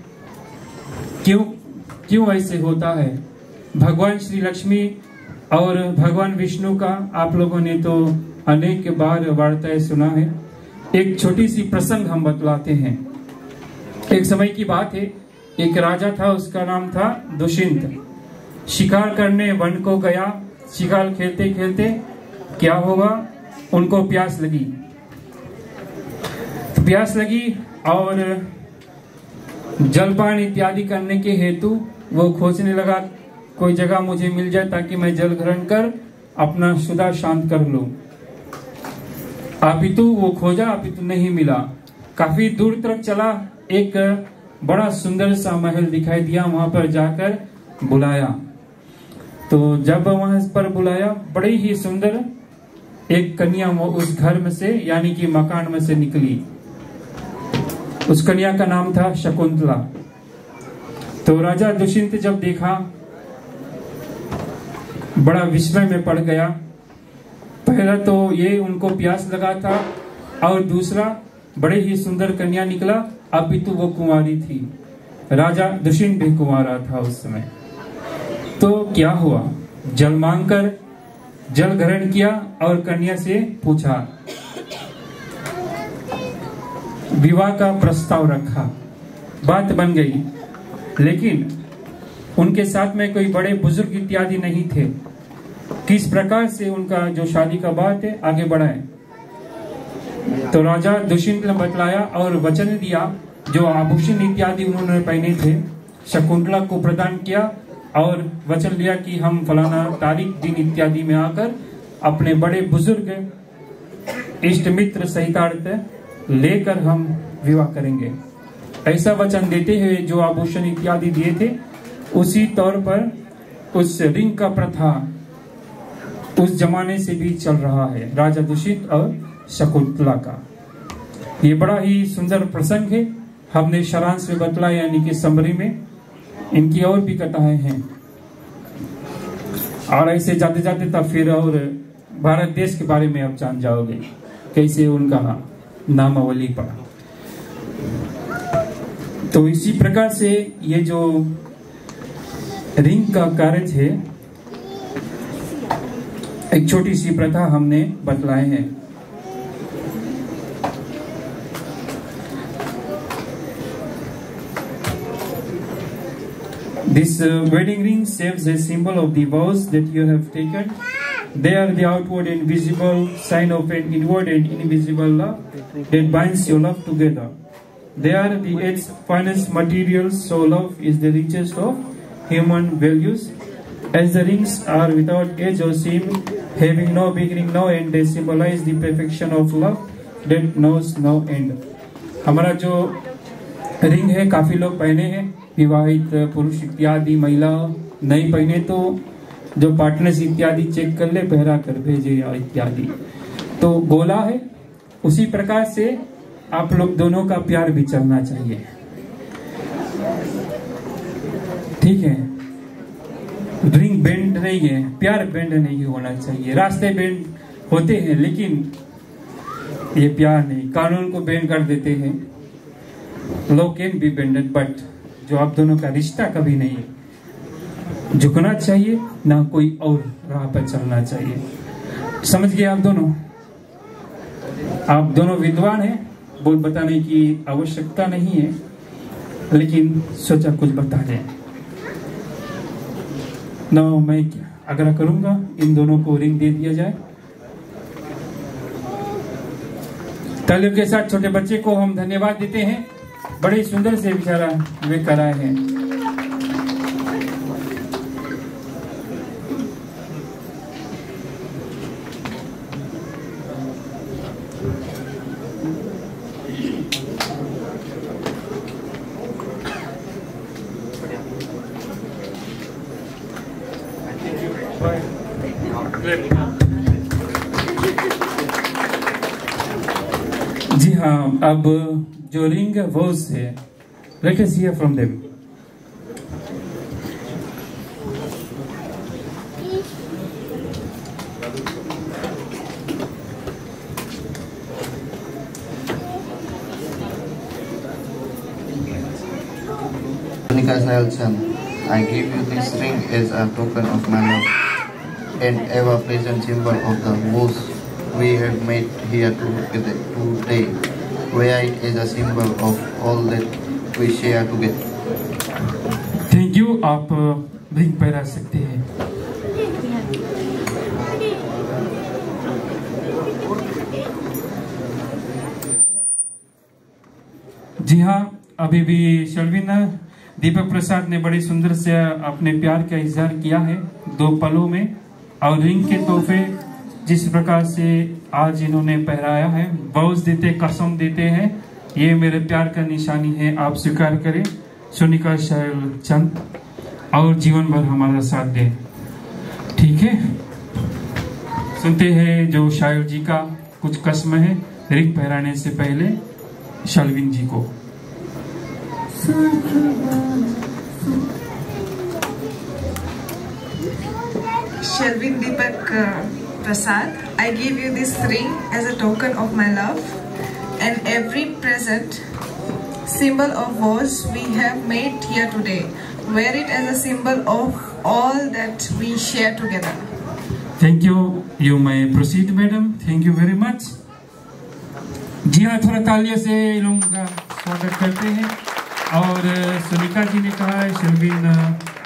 क्यों ऐसे होता है। भगवान श्री लक्ष्मी और भगवान विष्णु का आप लोगों ने तो अनेक बार वार्ताएं सुना है। एक छोटी सी प्रसंग हम बतलाते हैं। एक समय की बात है, एक राजा था, उसका नाम था दुष्यंत। शिकार करने वन को गया। शिकार खेलते खेलते क्या होगा, उनको प्यास लगी और जलपान इत्यादि करने के हेतु वो खोजने लगा, कोई जगह मुझे मिल जाए ताकि मैं जल ग्रहण कर अपना शुदा शांत कर लो। अपितु वो खोजा, अपितु नहीं मिला। काफी दूर तक चला, एक बड़ा सुंदर सा महल दिखाई दिया, वहां पर जाकर बुलाया। तो जब वहां पर बुलाया, बड़ी ही सुंदर एक कन्या उस घर में से यानी कि मकान में से निकली। उस कन्या का नाम था शकुंतला। तो राजा दुष्यंत जब देखा, बड़ा विस्मय में पड़ गया। पहला तो ये उनको प्यास लगा था, और दूसरा बड़े ही सुंदर कन्या निकला, अपितु वो कुंवारी थी। राजा दुष्यंत भी कुंवारा था उस समय। तो क्या हुआ, जल मांगकर जल ग्रहण किया और कन्या से पूछा, विवाह का प्रस्ताव रखा, बात बन गई। लेकिन उनके साथ में कोई बड़े बुजुर्ग इत्यादि नहीं थे। किस प्रकार से उनका जो शादी का बात है आगे बढ़ाए। तो राजा दुष्यंत ने बतलाया और वचन दिया, जो आभूषण इत्यादि उन्होंने पहने थे शकुंतला को प्रदान किया, और वचन लिया कि हम फलाना तारीख दिन इत्यादि में आकर अपने बड़े बुजुर्ग इष्ट मित्र सहितार्थ लेकर हम विवाह करेंगे। ऐसा वचन देते हुए जो आभूषण इत्यादि दिए थे, उसी तौर पर उस रिंग का प्रथा उस जमाने से भी चल रहा है, राजा दुष्यंत और शकुंतला का। ये बड़ा ही सुंदर प्रसंग है। हमने सारांश में बतलाया, यानी कि समरी में। इनकी और भी कथाएं हैं, और ऐसे जाते जाते तब फिर और भारत देश के बारे में आप जान जाओगे, कैसे उनका नामावली पड़ा। तो इसी प्रकार से ये जो रिंग का कार्य है, एक छोटी सी प्रथा हमने बतलाए हैं। This wedding ring serves as symbol of the vows that you have taken. They are the outward and visible sign of an inward and invisible love that binds your love together. They are the earth's finest materials, so love is the richest of human values. As the rings are without edge or seam, having no beginning, no end, they symbolize the perfection of love that knows no end. हमारा जो ring है काफी लोग पहने हैं, विवाहित पुरुष इत्यादि, महिला नहीं पहने तो जो पार्टनर्स इत्यादि चेक कर ले, पहरा कर भेजे या इत्यादि। तो गोला है, उसी प्रकार से आप लोग दोनों का प्यार भी चलना चाहिए, ठीक है। रिंग बेंड नहीं है, प्यार बेंड नहीं होना चाहिए। रास्ते बेंड होते हैं, लेकिन ये प्यार नहीं। कानून को बेंड कर देते हैं, law can be bended, but जो आप दोनों का रिश्ता कभी नहीं झुकना चाहिए, ना कोई और राह पर चलना चाहिए। समझ गए आप दोनों? आप दोनों विद्वान हैं, बोल बताने की आवश्यकता नहीं है, लेकिन सोचा कुछ बता दें। ना मैं आग्रह करूंगा इन दोनों को रिंग दे दिया जाए। तालियों के साथ छोटे बच्चे को हम धन्यवाद देते हैं, बड़े सुंदर से बेचारा वे कराए हैं। जी हाँ, अब जो रिंग वोज है, let us here from them. Sonika Sayal-chan, I give you this ring as a token of my love and ever present symbol of the vows we have made here today. Wear it as a symbol of all that we share together. Thank you. आप ring पहना सकते हैं। जी हाँ, अभी भी Sherwin Deepak प्रसाद ने बड़े सुंदर से अपने प्यार का इजहार किया है 2 पलों में। और रिंग के तोहफे जिस प्रकार से आज इन्होंने पहराया है, वोज देते, कसम देते हैं, ये मेरे प्यार का निशानी है, आप स्वीकार करें। सोनिका शायल चंद और जीवन भर हमारा साथ दें, ठीक है। सुनते हैं जो शायल जी का कुछ कसम है रिंग पहराने से पहले शर्विन जी को। Shelvin Deepak Prasad, I give you this ring as a token of my love, and every present symbol of vows we have made here today. Wear it as a symbol of all that we share together. Thank you. You may proceed, madam. Thank you very much. जी हाँ, थोड़ा तालियों से इन लोगों का स्वागत करते हैं। और सोनिका जी ने कहा है शर्विन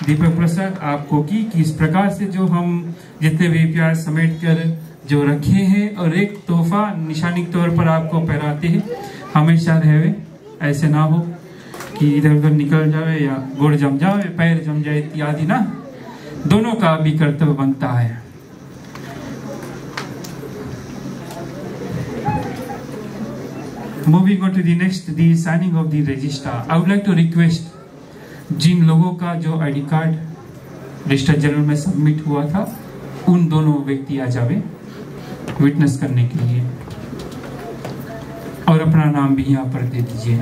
दीपक प्रसाद आपको कि किस प्रकार से जो हम जितने भी प्यार समेट कर जो रखे हैं और एक तोहफा निशानी के तौर पर आपको पहनाते हैं, हमेशा रहे, ऐसे ना हो कि इधर उधर निकल जाए या गोड़ जम जाए, पैर जम जाए इत्यादि ना, दोनों का भी कर्तव्य बनता है। Moving on to the next, the signing of the register. I would like to request जिन लोगों का जो आईडी कार्ड रजिस्टर जनरल में सबमिट हुआ था, उन दोनों व्यक्ति आ जावे विटनेस करने के लिए और अपना नाम भी यहाँ पर दे दीजिए।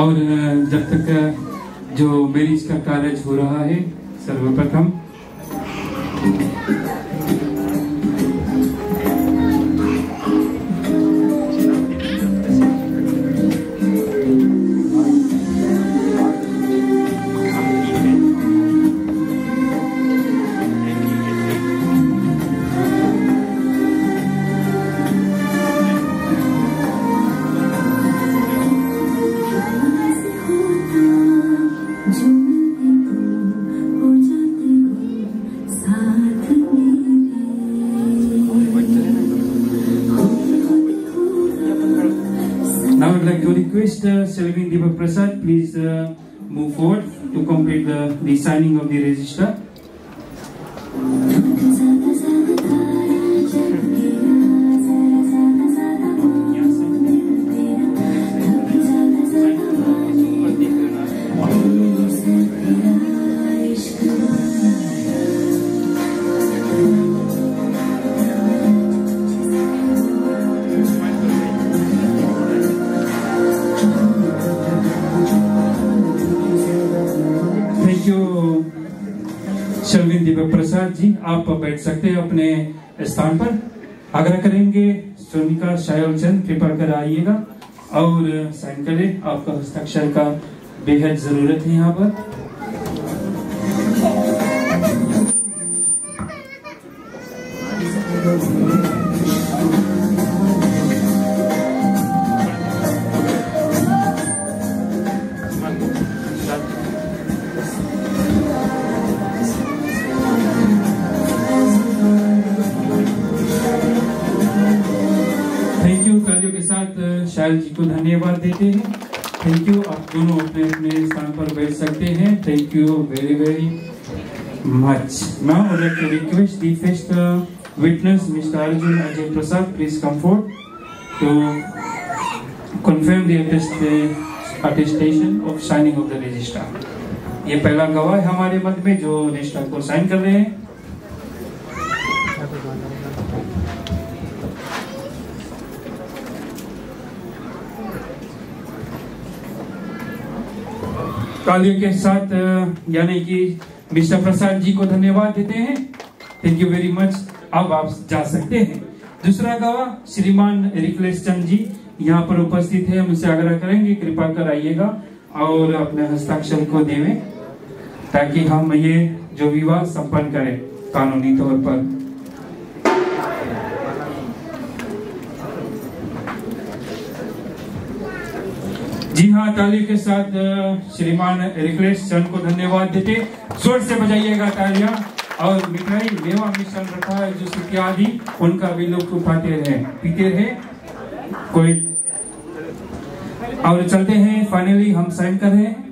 और जब तक जो मैरिज का कार्य हो रहा है, सर्वप्रथम Shelvin Deepak Prasad, please move forward to complete the signing of the register. Sharvin Deepak Prasad ji, आप बैठ सकते हैं अपने स्थान पर। आग्रह करेंगे सोनिका शायल चंद कृपा कर आइएगा और साइन करें, आपका हस्ताक्षर का बेहद जरूरत है यहाँ पर। शायल जी को धन्यवाद देते हैं। Thank you. आप दोनों अपने अपने स्थान पर बैठ सकते हैं। Thank you very very much. Now I would like to request the first witness Mr Arjun Ajay Prasad, please come forward to confirm the attestation of signing of the register. ये पहला गवाह है हमारे मध्य में जो रजिस्टर को साइन कर रहे हैं। तालियों के साथ यानी कि मिस्टर प्रसाद जी को धन्यवाद देते हैं। Thank you very much. अब आप जा सकते हैं। दूसरा गवाह श्रीमान रिकलेश चंद जी यहाँ पर उपस्थित है। हम उनसे आग्रह करेंगे कृपा कर आइएगा और अपने हस्ताक्षर को देवें ताकि हम ये जो विवाह संपन्न करें कानूनी तौर पर। जी हाँ, ताली के साथ श्रीमान रिक्लेश चंद को धन्यवाद देते। जोर से बजाइएगा तालियां। और मिठाई मेवा मिश्रण रखा है जूस इत्यादि, उनका भी लुत्फ उठाते रहे, पीते रहे कोई। और चलते हैं, फाइनली हम साइन कर रहे हैं।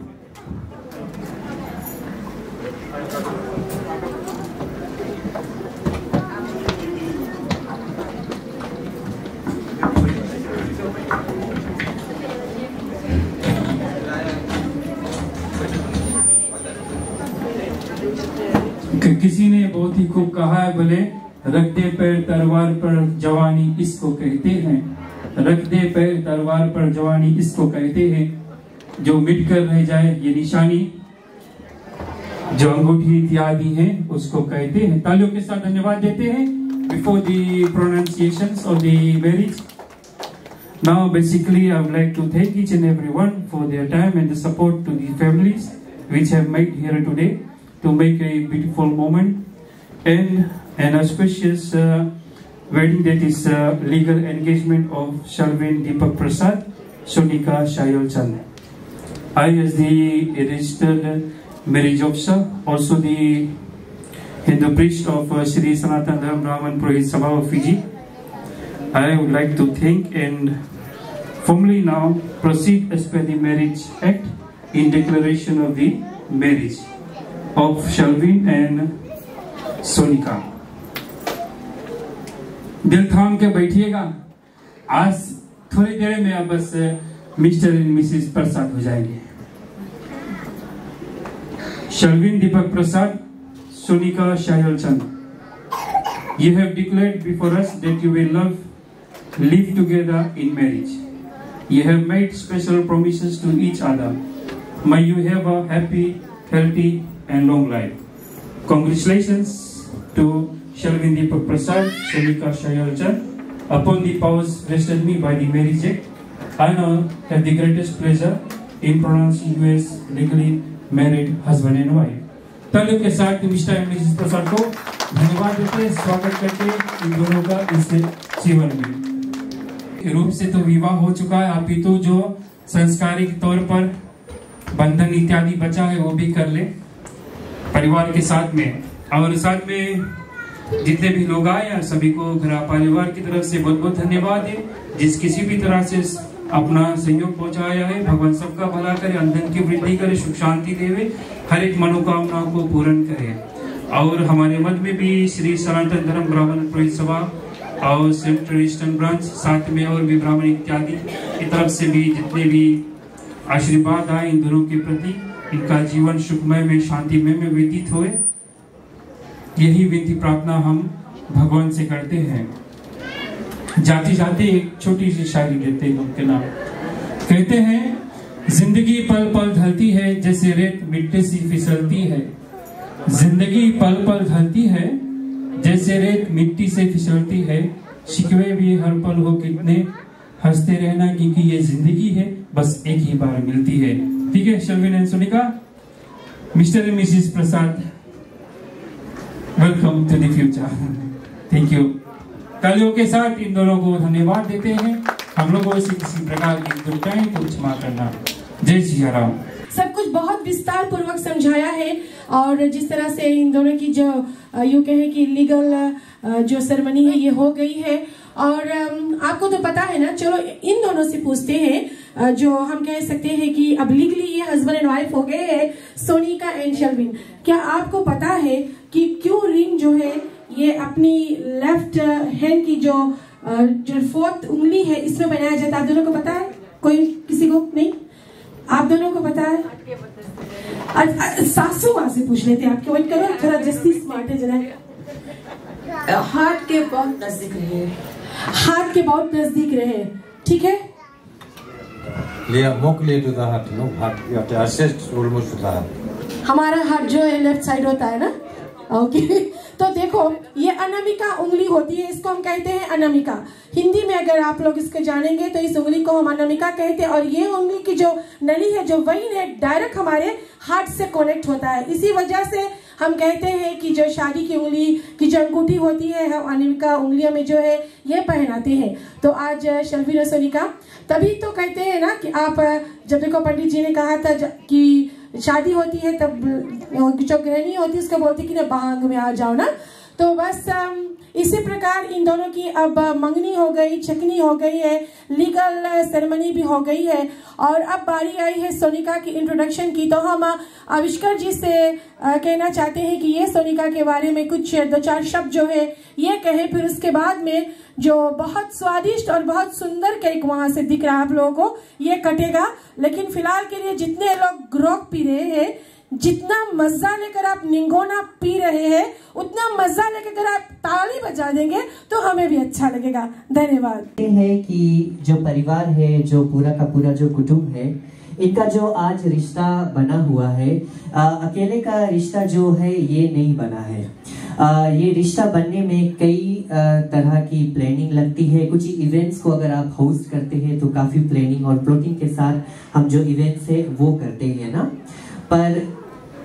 किसी ने बहुत ही खूब कहा है, बोले रख दे पैर तलवार पर जवानी इसको कहते हैं। रख दे पैर तलवार पर जवानी इसको कहते हैं, जो मिट कर रह जाए ये निशानी, जो अंगूठी इत्यादि है उसको कहते हैं। तालियों के साथ धन्यवाद देते हैं before the pronunciations of the marriage. Now basically I would like to thank each and everyone for their time and the support to the families which have made here today to make a beautiful moment and an auspicious wedding, that is legal engagement of Shalvin Deepak Prasad, Sonika Shayal Chand. I, as the registered marriage officer, also the Hindu priest of Sri Sanatan Dharma Brahman Purohit Sabha of Fiji, I would like to thank and formally now proceed as per the Marriage Act in declaration of the marriage of Shalvin and Sonika. दिल थाम के बैठिएगा, आज थोड़ी देर में आप बस mister and Mrs प्रसाद हो जाएंगे। Shalvin Deepak Prasad, Sonika Shayal Chand, you have declared before us that you will live together in marriage. You have made special promises to each other. May you have a happy, healthy and long life. Congratulations to Shalvin Deepak Prasad, Sonika Shayal Chand. Upon the powers vested me by the Marriage Act, I now have the greatest pleasure in pronouncing you as legally married husband and wife. तालियों के साथ mister and Mrs प्रसाद को धन्यवाद देते, स्वागत करते इन दोनों का इस जीवन में। रूप से तो विवाह हो चुका है, अभी तो जो संस्कारिक तौर पर बंधन इत्यादि बचा है वो भी कर ले परिवार के साथ में। और साथ में जितने भी लोग आए सभी को घर परिवार की तरफ से बहुत बहुत धन्यवाद है। जिस किसी भी तरह से अपना सहयोग पहुंचाया है, भगवान सबका भला करे, अंधन की वृद्धि करे, सुख शांति देवे, हर एक मनोकामनाओं को पूर्ण करे। और हमारे मध्य में भी श्री सनातन धर्म ब्राह्मण पुरोहित सभा और सेंट्रल ईस्टर्न ब्रांच, साथ में और भी ब्राह्मण इत्यादि की तरफ से भी जितने भी आशीर्वाद आए इन दोनों के प्रति, इनका जीवन सुखमय में शांतिमय में व्यतीत होए, यही विनती प्रार्थना हम भगवान से करते हैं। जाते जाते एक छोटी सी शायरी देते हैं उनके नाम। कहते हैं, जिंदगी पल पल ढलती है जैसे रेत मिट्टी सी फिसलती है। जिंदगी पल पल ढलती है जैसे रेत मिट्टी से फिसलती है। शिकवे भी हर पल हो कितने, हंसते रहना क्योंकि ये जिंदगी है, बस एक ही बार मिलती है। ठीक है, Sharvin and Sonika, Mr and Mrs Prasad, welcome to the future. Thank you. तालियों के साथ इन दोनों को धन्यवाद देते हैं। हम लोगों से किसी प्रकार की त्रुटियां तो क्षमा करना। जय सिया राम। सब कुछ बहुत विस्तार पूर्वक समझाया है और जिस तरह से इन दोनों की जो यूं कहे कि लीगल जो सेरेमनी है ये हो गई है। और आपको तो पता है ना, चलो इन दोनों से पूछते हैं जो हम कह सकते हैं कि अब लीगली ये हस्बैंड एंड वाइफ हो गए हैं, सोनिका एंड शर्विन। क्या आपको पता है कि क्यों रिंग जो है ये अपनी लेफ्ट हैंड की जो फोर्थ उंगली है इसमें बनाया जाता है? आप दोनों को पता है? कोई किसी को नहीं? आप दोनों को पता है? सासू माँ से पूछ लेते हैं। आपके वेट करो, थोड़ा जस्ती स्मार्ट है जरा। हार्ट के बहुत नजदीक रहे, हार्ट के बहुत नजदीक रहे। ठीक है, हमारा हार्ट जो है लेफ्ट साइड होता है ना। ओके तो देखो ये अनामिका उंगली होती है, इसको हम कहते हैं अनामिका। हिंदी में अगर आप लोग इसको जानेंगे तो इस उंगली को हम अनामिका कहते हैं। और ये उंगली की जो नली है, जो वेन है, डायरेक्ट हमारे हार्ट से कनेक्ट होता है। इसी वजह से हम कहते हैं कि जो शादी की उंगली की जो अंगूठी होती है हम अनिमिका उंगलियों में जो है ये पहनाते हैं। तो आज शर्विन और सोनिका तभी तो कहते हैं ना कि आप जब देखो पंडित जी ने कहा था कि शादी होती है तब जो गृहिणी होती है उसको बोलती कि ना भांग में आ जाओ ना। तो बस इसी प्रकार इन दोनों की अब मंगनी हो गई, छकनी हो गई है, लीगल सेरेमनी भी हो गई है और अब बारी आई है सोनिका की इंट्रोडक्शन की। तो हम आविष्कार जी से कहना चाहते हैं कि ये सोनिका के बारे में कुछ 2-4 शब्द जो है ये कहे, फिर उसके बाद में जो बहुत स्वादिष्ट और बहुत सुंदर केक वहां से दिख रहा है आप लोगों को ये कटेगा। लेकिन फिलहाल के लिए जितने लोग ग्रोक पी रहे हैं, जितना मजा लेकर आप निंगोना पी रहे हैं, उतना मजा लेकर आप ताली बजा देंगे तो हमें भी अच्छा लगेगा। धन्यवाद। ये है कि जो परिवार है, जो पूरा का पूरा जो कुटुंब है, इनका जो आज रिश्ता बना हुआ है, अकेले का रिश्ता जो है ये नहीं बना है। ये रिश्ता बनने में कई तरह की प्लानिंग लगती है। कुछ इवेंट्स को अगर आप होस्ट करते हैं तो काफी प्लानिंग और प्लॉटिंग के साथ हम जो इवेंट्स है वो करते हैं ना। पर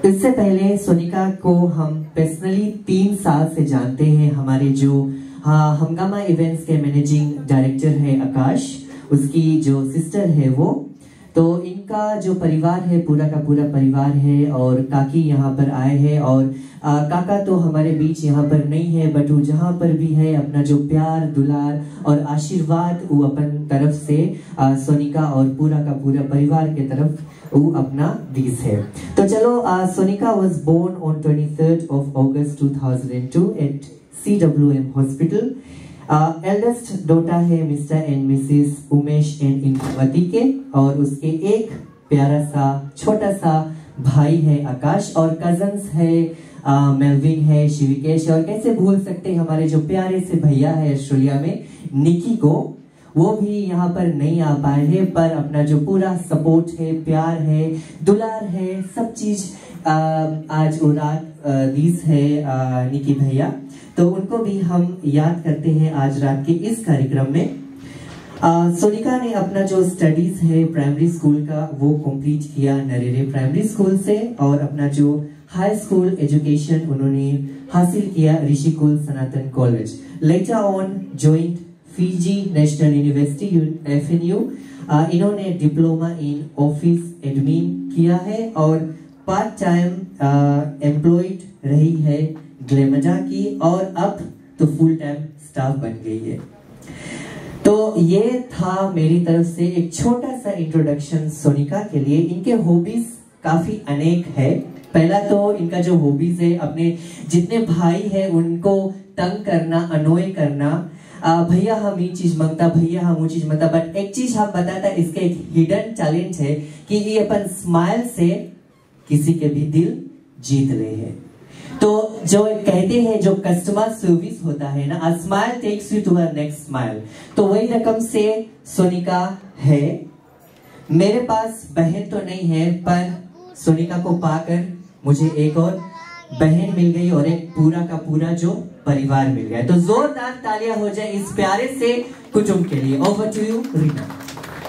इससे पहले सोनिका को हम पर्सनली 3 साल से जानते हैं। हमारे जो हंगामा इवेंट्स के मैनेजिंग डायरेक्टर है आकाश, उसकी जो सिस्टर है वो, तो इनका जो परिवार है पूरा का पूरा परिवार है और काकी यहाँ पर आए हैं और काका तो हमारे बीच यहाँ पर नहीं है, बट वो जहाँ पर भी है अपना जो प्यार दुलार और आशीर्वाद वो अपन तरफ से सोनिका और पूरा का पूरा परिवार के तरफ वो अपना दीस है। तो चलो, Sonika was born on 23rd of August 2002 at CWM Hospital। Eldest daughter है Mr and Mrs Umesh and Indravati के, और उसके एक प्यारा सा छोटा सा भाई है आकाश, और कजन्स है मेलविन है, शिविकेश, और कैसे भूल सकते हैं हमारे जो प्यारे से भैया है ऑस्ट्रेलिया में निकी को, वो भी यहाँ पर नहीं आ पाए हैं, पर अपना जो पूरा सपोर्ट है, प्यार है, दुलार है, सब चीज आज वो रात दीस है निकी भैया, तो उनको भी हम याद करते हैं आज रात के इस कार्यक्रम में। सोनिका ने अपना जो स्टडीज है प्राइमरी स्कूल का वो कंप्लीट किया नरेरे प्राइमरी स्कूल से, और अपना जो हाई स्कूल एजुकेशन उन्होंने हासिल किया Rishikul Sanatan College. Later on joined Fiji National University FNU। इन्होंने डिप्लोमा इन ऑफिस एडमिन किया है और पार्ट टाइम एम्प्लॉयड रही है ग्लेमजा की, और अब तो फुल टाइम स्टाफ बन गई है। तो ये था मेरी तरफ से एक छोटा सा इंट्रोडक्शन सोनिका के लिए। इनके हॉबीज काफी अनेक है। पहला तो इनका जो हॉबीज है, अपने जितने भाई है उनको तंग करना, अनोय करना, भैया हम ये चीज मांगता, भैया हम वो चीज मांगता, बट एक चीज हम बताता, इसका एक हिडन टैलेंट है कि ये अपन स्माइल से किसी के भी दिल जीत रहे हैं। तो जो कहते हैं जो कस्टमर सर्विस होता है ना, a smile takes you to a next smile, तो वही रकम से सोनिका है। मेरे पास बहन तो नहीं है, पर सोनिका को पाकर मुझे एक और बहन मिल गई और एक पूरा का पूरा जो परिवार मिल गया। तो जोरदार तालियां हो जाए इस प्यारे से कुटुंब के लिए। Over to you Reena.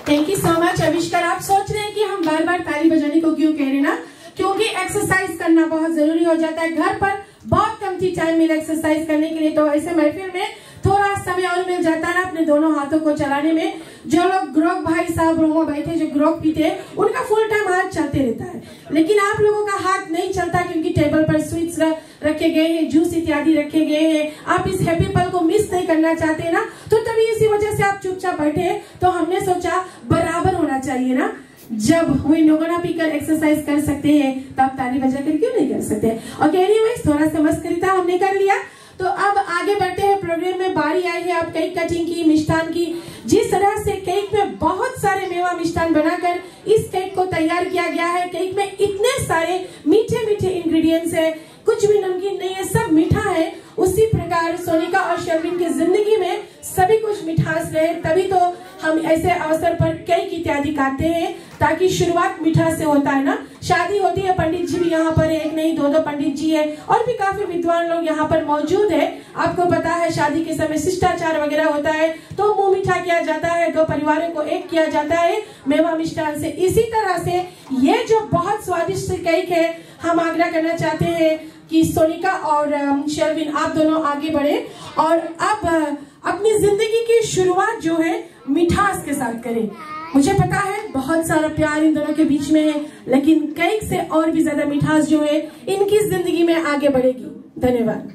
Thank you so much Avishkar. आप सोच रहे हैं कि हम बार बार ताली बजाने को क्यों कह रहे हैं ना, क्योंकि एक्सरसाइज करना बहुत जरूरी हो जाता है। घर पर बहुत कम टाइम मिला एक्सरसाइज करने के लिए, तो ऐसे महफिल में थोड़ा समय और मिल जाता है ना अपने दोनों हाथों को चलाने में। जो लोग ग्रोक भाई साहब रूम बैठे जो ग्रोक पीते हैं उनका फुल टाइम हाथ चलते रहता है, लेकिन आप लोगों का हाथ नहीं चलता क्योंकि टेबल पर स्वीट्स रखे गए हैं, जूस इत्यादि रखे गए हैं। आप इस हैप्पी पल को मिस नहीं करना चाहते ना, तो तभी इसी वजह से आप चुपचाप बैठे हैं। तो हमने सोचा बराबर होना चाहिए ना, जब वही नोगना पीकर एक्सरसाइज कर सकते हैं तब ताली बजाकर क्यों नहीं कर सकते। और एनीवेज थोड़ा सा मस्करीता हमने कर लिया, तो अब आगे बढ़ते हैं प्रोग्राम में। बारी आई है अब केक कटिंग की, मिष्ठान की। जिस तरह से केक में बहुत सारे मेवा मिष्ठान बनाकर इस केक को तैयार किया गया है, केक में इतने सारे मीठे मीठे इंग्रेडिएंट्स है, कुछ भी नमकीन नहीं है, सब मीठा है। उसी प्रकार सोनिका और शर्विन की जिंदगी में सभी कुछ मिठास रहे, तभी तो हम ऐसे अवसर पर केक इत्यादि काटते हैं, ताकि शुरुआत मिठास से होता है ना। शादी होती है, पंडित जी भी यहाँ पर है, एक नहीं 2 पंडित जी है और भी काफी विद्वान लोग यहाँ पर मौजूद है। आपको पता है शादी के समय शिष्टाचार वगैरह होता है, तो मुंह मीठा किया जाता है, 2 परिवारों को एक किया जाता है मेवा मिष्ठान से। इसी तरह से ये जो बहुत स्वादिष्ट केक है, हम आग्रह करना चाहते हैं कि सोनिका और शेल्विन आप दोनों आगे बढ़े और अब अपनी जिंदगी की शुरुआत जो है मिठास के साथ करें। मुझे पता है बहुत सारा प्यार इन दोनों के बीच में है, लेकिन कई से और भी ज्यादा मिठास जो है इनकी जिंदगी में आगे बढ़ेगी। धन्यवाद।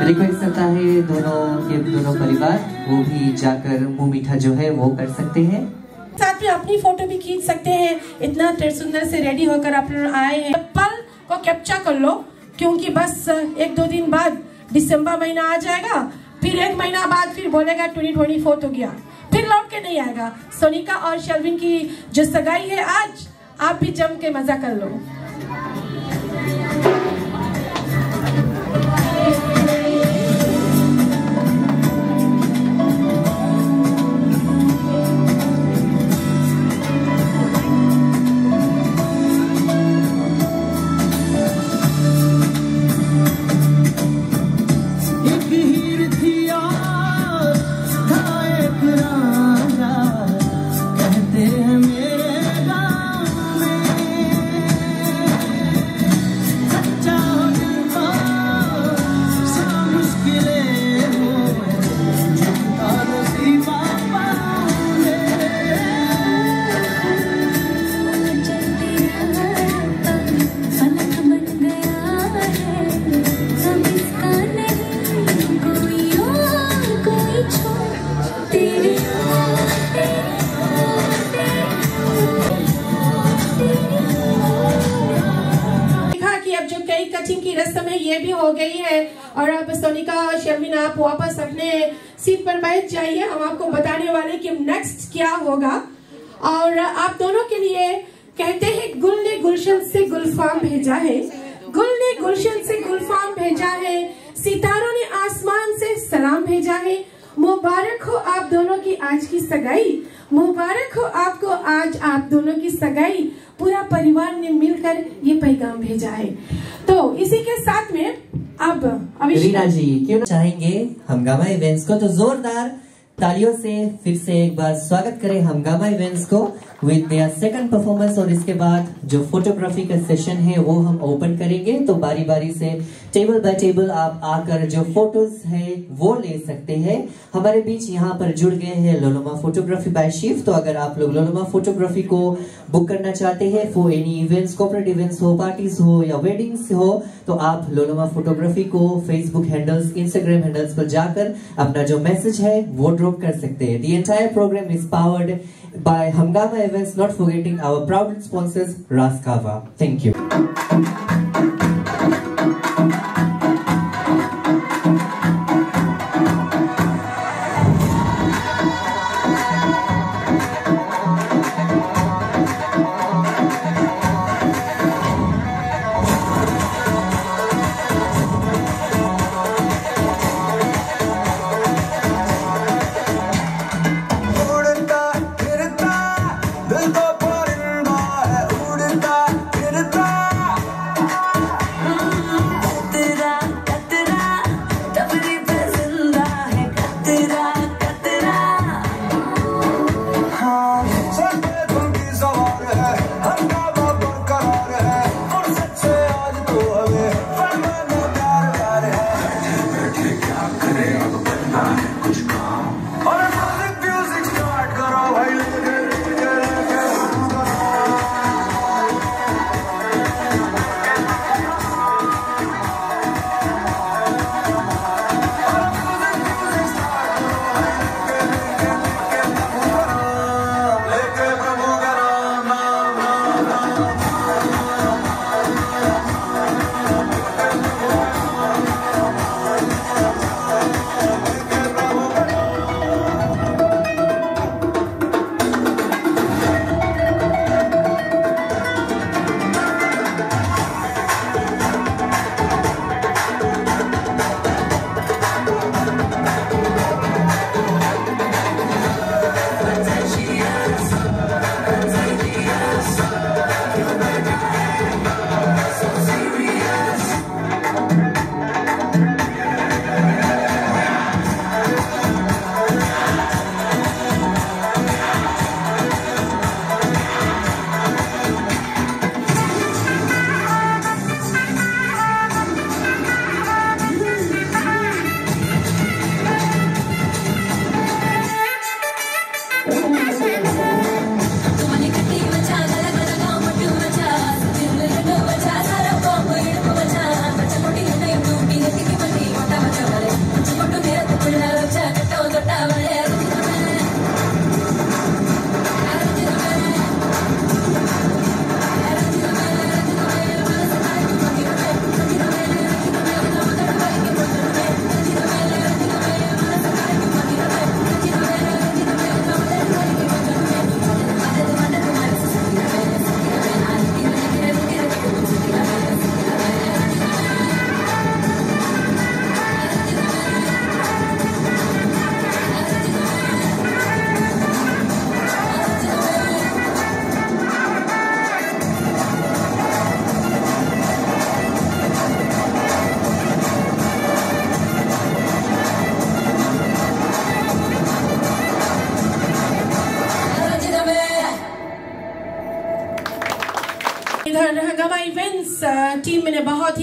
रिक्वेस्ट करता है दोनों परिवार वो भी जाकर मुंह मीठा जो है वो कर सकते हैं, साथ में अपनी फोटो भी खींच सकते हैं। इतना सुंदर से रेडी होकर आप लोग आए हैं, पल को कैप्चर कर लो, क्योंकि बस 1-2 दिन बाद दिसंबर महीना आ जाएगा, फिर 1 महीना बाद फिर बोलेगा 2024 तो गया, फिर लौट के नहीं आएगा। सोनिका और शेल्विन की जो सगाई है आज, आप भी जम के मजा कर लो। की रस्म है ये भी हो गई है और अब सोनिका और शेल्विन आप वापस अपने सीट पर बैठ जाइए। हम आपको बताने वाले कि नेक्स्ट क्या होगा। और आप दोनों के लिए कहते हैं गुल ने गुलशन से गुलफाम भेजा है, गुल ने गुलशन से गुलफाम भेजा है, सितारों ने आसमान से सलाम भेजा है। मुबारक हो आप दोनों की आज की सगाई, मुबारक हो आपको आज आप दोनों की सगाई। पूरा परिवार ने मिलकर ये पैगाम भेजा है। तो इसी के साथ में अब रीना जी क्यों चाहेंगे हंगामा इवेंट्स को, तो जोरदार तालियों से फिर से एक बार स्वागत करें हंगामा इवेंट्स को विद देयर सेकंड परफॉर्मेंस। और इसके बाद जो फोटोग्राफी का सेशन है वो हम ओपन करेंगे, तो बारी बारी से टेबल बाय टेबल आप आकर जो फोटोज है वो ले सकते हैं। हमारे बीच यहाँ पर जुड़ गए हैं लोलोमा फोटोग्राफी बाय शिव। तो अगर आप लोग लोलोमा फोटोग्राफी को बुक करना चाहते हैं for any events, corporate events हो, पार्टीज हो या वेडिंग्स हो, तो आप लोलोमा फोटोग्राफी को फेसबुक हैंडल्स, इंस्टाग्राम हैंडल्स पर जाकर अपना जो मैसेज है वो ड्रॉप कर सकते हैं। The entire program is powered by Hungama Events, not forgetting our proud sponsors Raskava. Thank you. उड़ता फिरता दिल तो परिंदा है, उड़ता फिरता हंगामा इवेंट्स टीम ने बहुत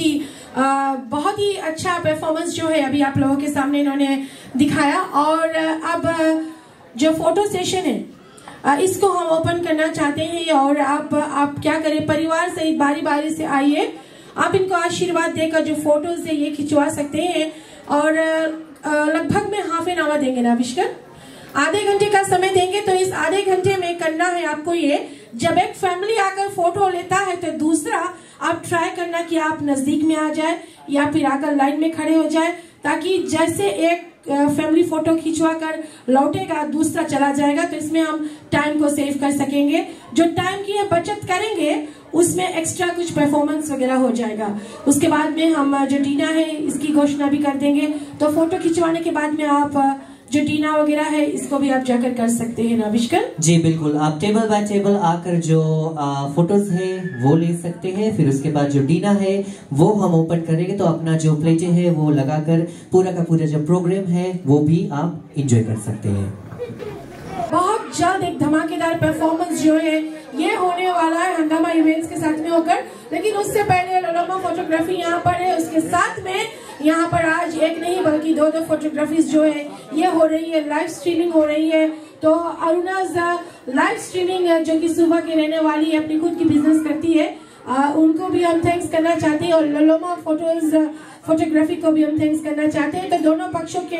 ही अच्छा परफॉर्मेंस जो है अभी आप लोगों के सामने इन्होंने दिखाया। और अब जो फोटो सेशन है इसको हम ओपन करना चाहते हैं और आप क्या करें, परिवार से बारी बारी से आइए, आप इनको आशीर्वाद देकर जो फोटोज है ये खिंचवा सकते हैं। और लगभग में हाफ एन आवर देंगे ना आविष्कार, आधे घंटे का समय देंगे। तो इस आधे घंटे में करना है आपको ये, जब एक फैमिली आकर फोटो लेता है तो दूसरा आप ट्राई करना कि आप नजदीक में आ जाए या फिर आकर लाइन में खड़े हो जाए, ताकि जैसे एक फैमिली फोटो खिंचवा कर लौटेगा दूसरा चला जाएगा, तो इसमें हम टाइम को सेव कर सकेंगे। जो टाइम की बचत करेंगे उसमें एक्स्ट्रा कुछ परफॉर्मेंस वगैरह हो जाएगा। उसके बाद में हम जो डीना है इसकी घोषणा भी कर देंगे। तो फोटो खिंचवाने के बाद में आप जो डीना वगैरह है इसको भी आप जाकर कर सकते हैं ना आविष्कार? जी बिल्कुल, आप टेबल बाय टेबल आकर जो फोटोज है वो ले सकते हैं। फिर उसके बाद जो डीना है वो हम ओपन करेंगे, तो अपना जो प्लेटें है वो लगाकर पूरा का पूरा जो प्रोग्राम है वो भी आप एंजॉय कर सकते हैं। बहुत जल्द एक धमाकेदार परफॉर्मेंस जो है ये होने वाला है हंगामा इवेंट्स के साथ में होकर। लेकिन उससे पहले लोलोमा फोटोग्राफी यहाँ पर है, उसके साथ में यहाँ पर आज एक नहीं बल्कि दो फोटोग्राफीज जो है ये हो रही है, लाइव स्ट्रीमिंग हो रही है। तो अरुणाज लाइव स्ट्रीमिंग जो कि सुबह की रहने वाली है, अपनी खुद की बिजनेस करती है, उनको भी हम थैंक्स करना चाहते हैं और लोलोमा फोटोग्राफी को भी हम थैंक्स करना चाहते हैं। तो दोनों पक्षों के,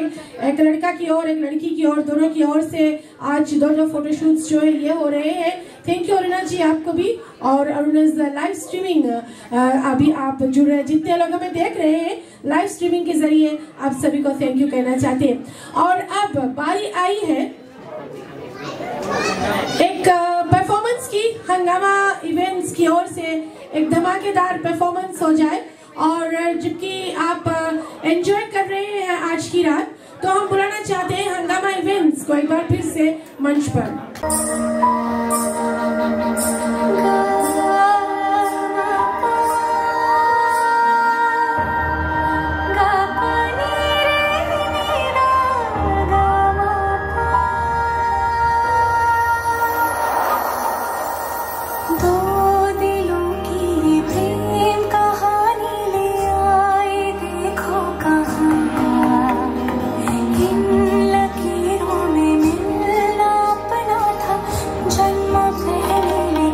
एक लड़का की ओर एक लड़की की ओर, दोनों की ओर से आज दोनों फोटोशूट्स जो है ये हो रहे हैं। थैंक यू अरुणा जी आपको भी। और अरुणाज लाइव स्ट्रीमिंग अभी आप जुड़ रहे, जितने लोग हमें देख रहे हैं लाइव स्ट्रीमिंग के जरिए आप सभी को थैंक यू कहना चाहते हैं। और अब बारी आई है एक परफॉर्मेंस की, हंगामा इवेंट्स की ओर से एक धमाकेदार परफॉर्मेंस हो जाए। और जबकि आप एंजॉय कर रहे हैं आज की रात, तो हम बुलाना चाहते हैं हंगामा इवेंट्स को एक बार फिर से मंच पर। जन्म पहले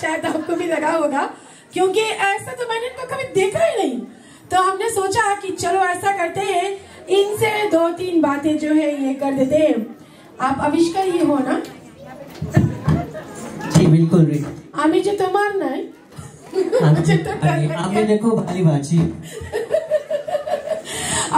शायद आपको भी लगा होगा, क्योंकि ऐसा तो मैंने इनको कभी देखा ही नहीं। तो हमने सोचा कि चलो ऐसा करते हैं, इनसे 2-3 बातें जो है ये कर देते हैं। आप आविष्कार ही हो ना? जी बिल्कुल। आमी जी तुम्हार नहीं आमी देखो भाली बाजी।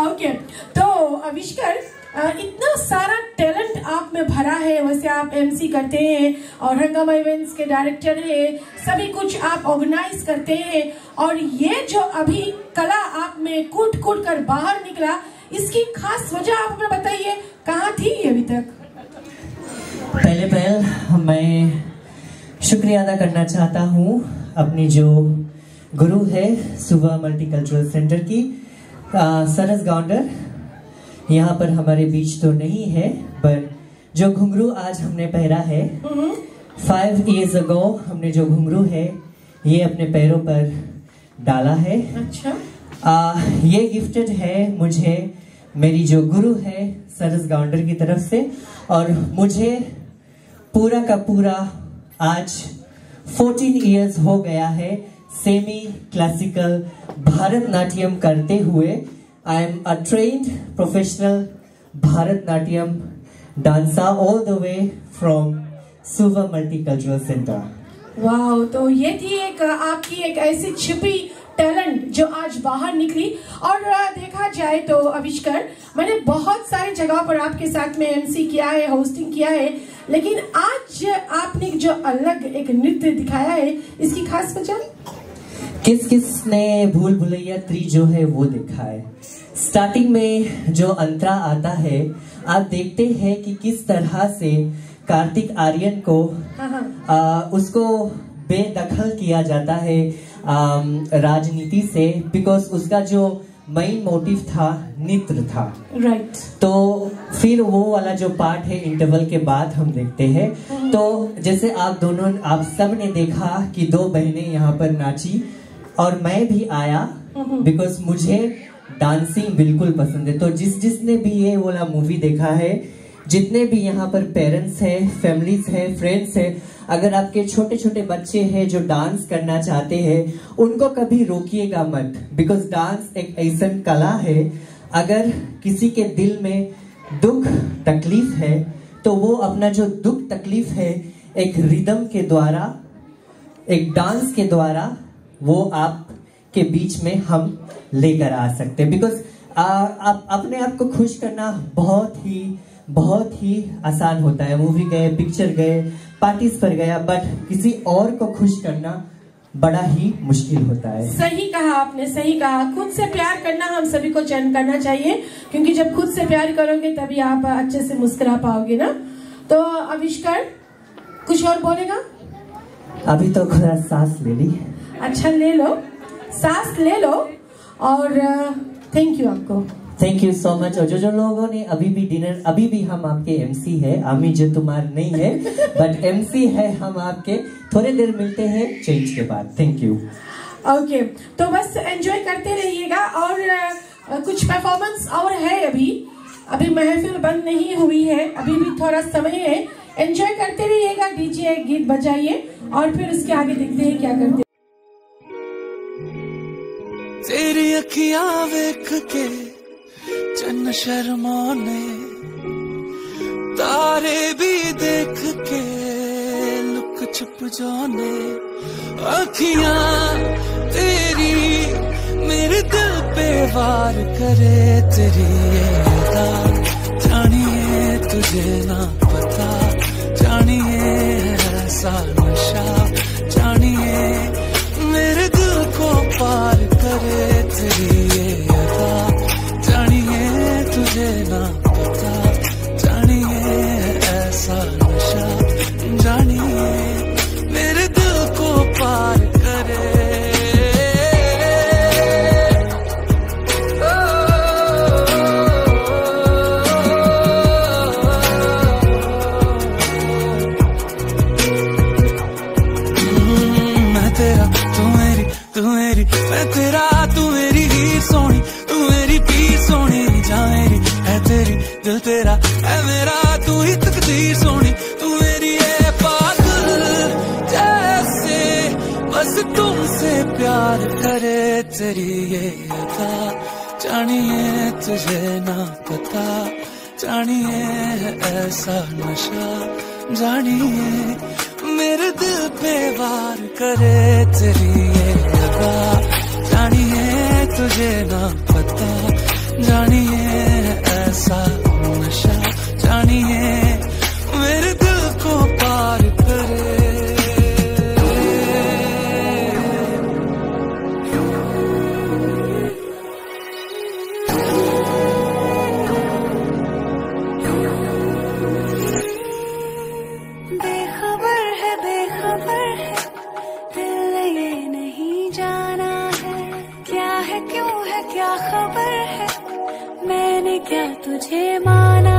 ओके, तो आविष्कार इतना सारा टैलेंट आप में भरा है। वैसे आप एमसी करते हैं और हंगामा इवेंट्स के डायरेक्टर हैं, सभी कुछ आप ऑर्गेनाइज करते हैं, और ये जो अभी कला आप में कूट कूट कर बाहर निकला, इसकी खास वजह आप हमें बताइए, कहाँ थी अभी तक? पहले मैं शुक्रिया अदा करना चाहता हूँ अपनी जो गुरु है सुबह मल्टीकल्चरल सेंटर की, सरस गाउंडर यहाँ पर हमारे बीच तो नहीं है, पर जो घुंघरू आज हमने पहना है 5 years ago हमने जो घुंघरू है ये अपने पैरों पर डाला है। अच्छा। ये गिफ्टेड है मुझे मेरी जो गुरु है सरस गाउंडर की तरफ से, और मुझे पूरा का पूरा आज 14 years हो गया है सेमी क्लासिकल भारतनाट्यम करते हुए। I am a trained professional Bharatnatyam dancer all the way from Suva Multicultural Center. वाह, तो ये थी एक आपकी एक ऐसी छिपी टैलेंट जो आज बाहर निकली। और देखा जाए तो आविष्कार, मैंने बहुत सारी जगहों पर आपके साथ में एमसी किया है, होस्टिंग किया है, लेकिन आज आपने जो अलग एक नृत्य दिखाया है, इसकी खास वजह? किस किस ने भूल भुलैया 3 जो है वो देखा है। स्टार्टिंग में जो अंतरा आता है, आप देखते हैं कि किस तरह से कार्तिक आर्यन को उसको बेदखल किया जाता है राजनीति से, बिकॉज उसका जो मेन मोटिव था नृत्य था। राइट। तो फिर वो वाला जो पार्ट है इंटरवल के बाद हम देखते हैं। तो जैसे आप दोनों, आप सब ने देखा कि 2 बहनें यहाँ पर नाची और मैं भी आया, बिकॉज मुझे डांसिंग बिल्कुल पसंद है। तो जिसने भी ये वाला मूवी देखा है, जितने भी यहाँ पर पेरेंट्स हैं, फैमिलीज हैं, फ्रेंड्स हैं, अगर आपके छोटे छोटे बच्चे हैं जो डांस करना चाहते हैं, उनको कभी रोकिएगा मत, बिकॉज डांस एक ऐसा कला है, अगर किसी के दिल में दुख तकलीफ है तो वो अपना जो दुख तकलीफ है एक रिदम के द्वारा, एक डांस के द्वारा वो आप के बीच में हम लेकर आ सकते हैं। बिकॉज आप अपने आप को खुश करना बहुत ही आसान होता है। मूवी गए, पिक्चर गए, पार्टीज पर गया, बट किसी और को खुश करना बड़ा ही मुश्किल होता है। सही कहा आपने, सही कहा। खुद से प्यार करना हम सभी को करना चाहिए, क्योंकि जब खुद से प्यार करोगे तभी आप अच्छे से मुस्कुरा पाओगे ना। तो आविष्कार कुछ और बोलेगा? अभी तो थोड़ा सांस ले ली। अच्छा, ले लो, सांस ले लो। और थैंक यू आपको, थैंक यू सो मच। और जो लोगों ने अभी भी डिनर, अभी भी हम आपके एमसी है, आमी जो तुम्हार नहीं है बट एमसी है हम आपके। थोड़ी देर मिलते हैं चेंज के बाद। Thank you. ओके, तो बस एंजॉय करते रहिएगा। और कुछ परफॉर्मेंस और है, अभी महफिल बंद नहीं हुई है, अभी भी थोड़ा समय है। एंजॉय करते रहिएगा, डीजे गीत बजाइए और फिर उसके आगे देखते हैं क्या करते। तेरी अखियां वेख के चन्न शर्माने, तारे भी देख के लुक छुप जाने। अखियां तेरी मेरे दिल पे वार करे, तेरी ये अदा जानिए तुझे ना पता, जानिए ऐसा नशा, जानिए मेरे दिल को पार करे, तेरी ये अदा जानिए तुझे ना पता, जानिए ऐसा नशा, जानिए मेरे दिल को पार करे। ओ, अदा, जानिए तुझे ना पता, जानिए है ऐसा नशा, जानिए मेरे दिल पे वार करे तेरी ये अदा, जानिए तुझे ना पता, जानिए है ऐसा नशा, जानिए मेरे दिल को पार करे। क्या खबर है, मैंने क्या तुझे माना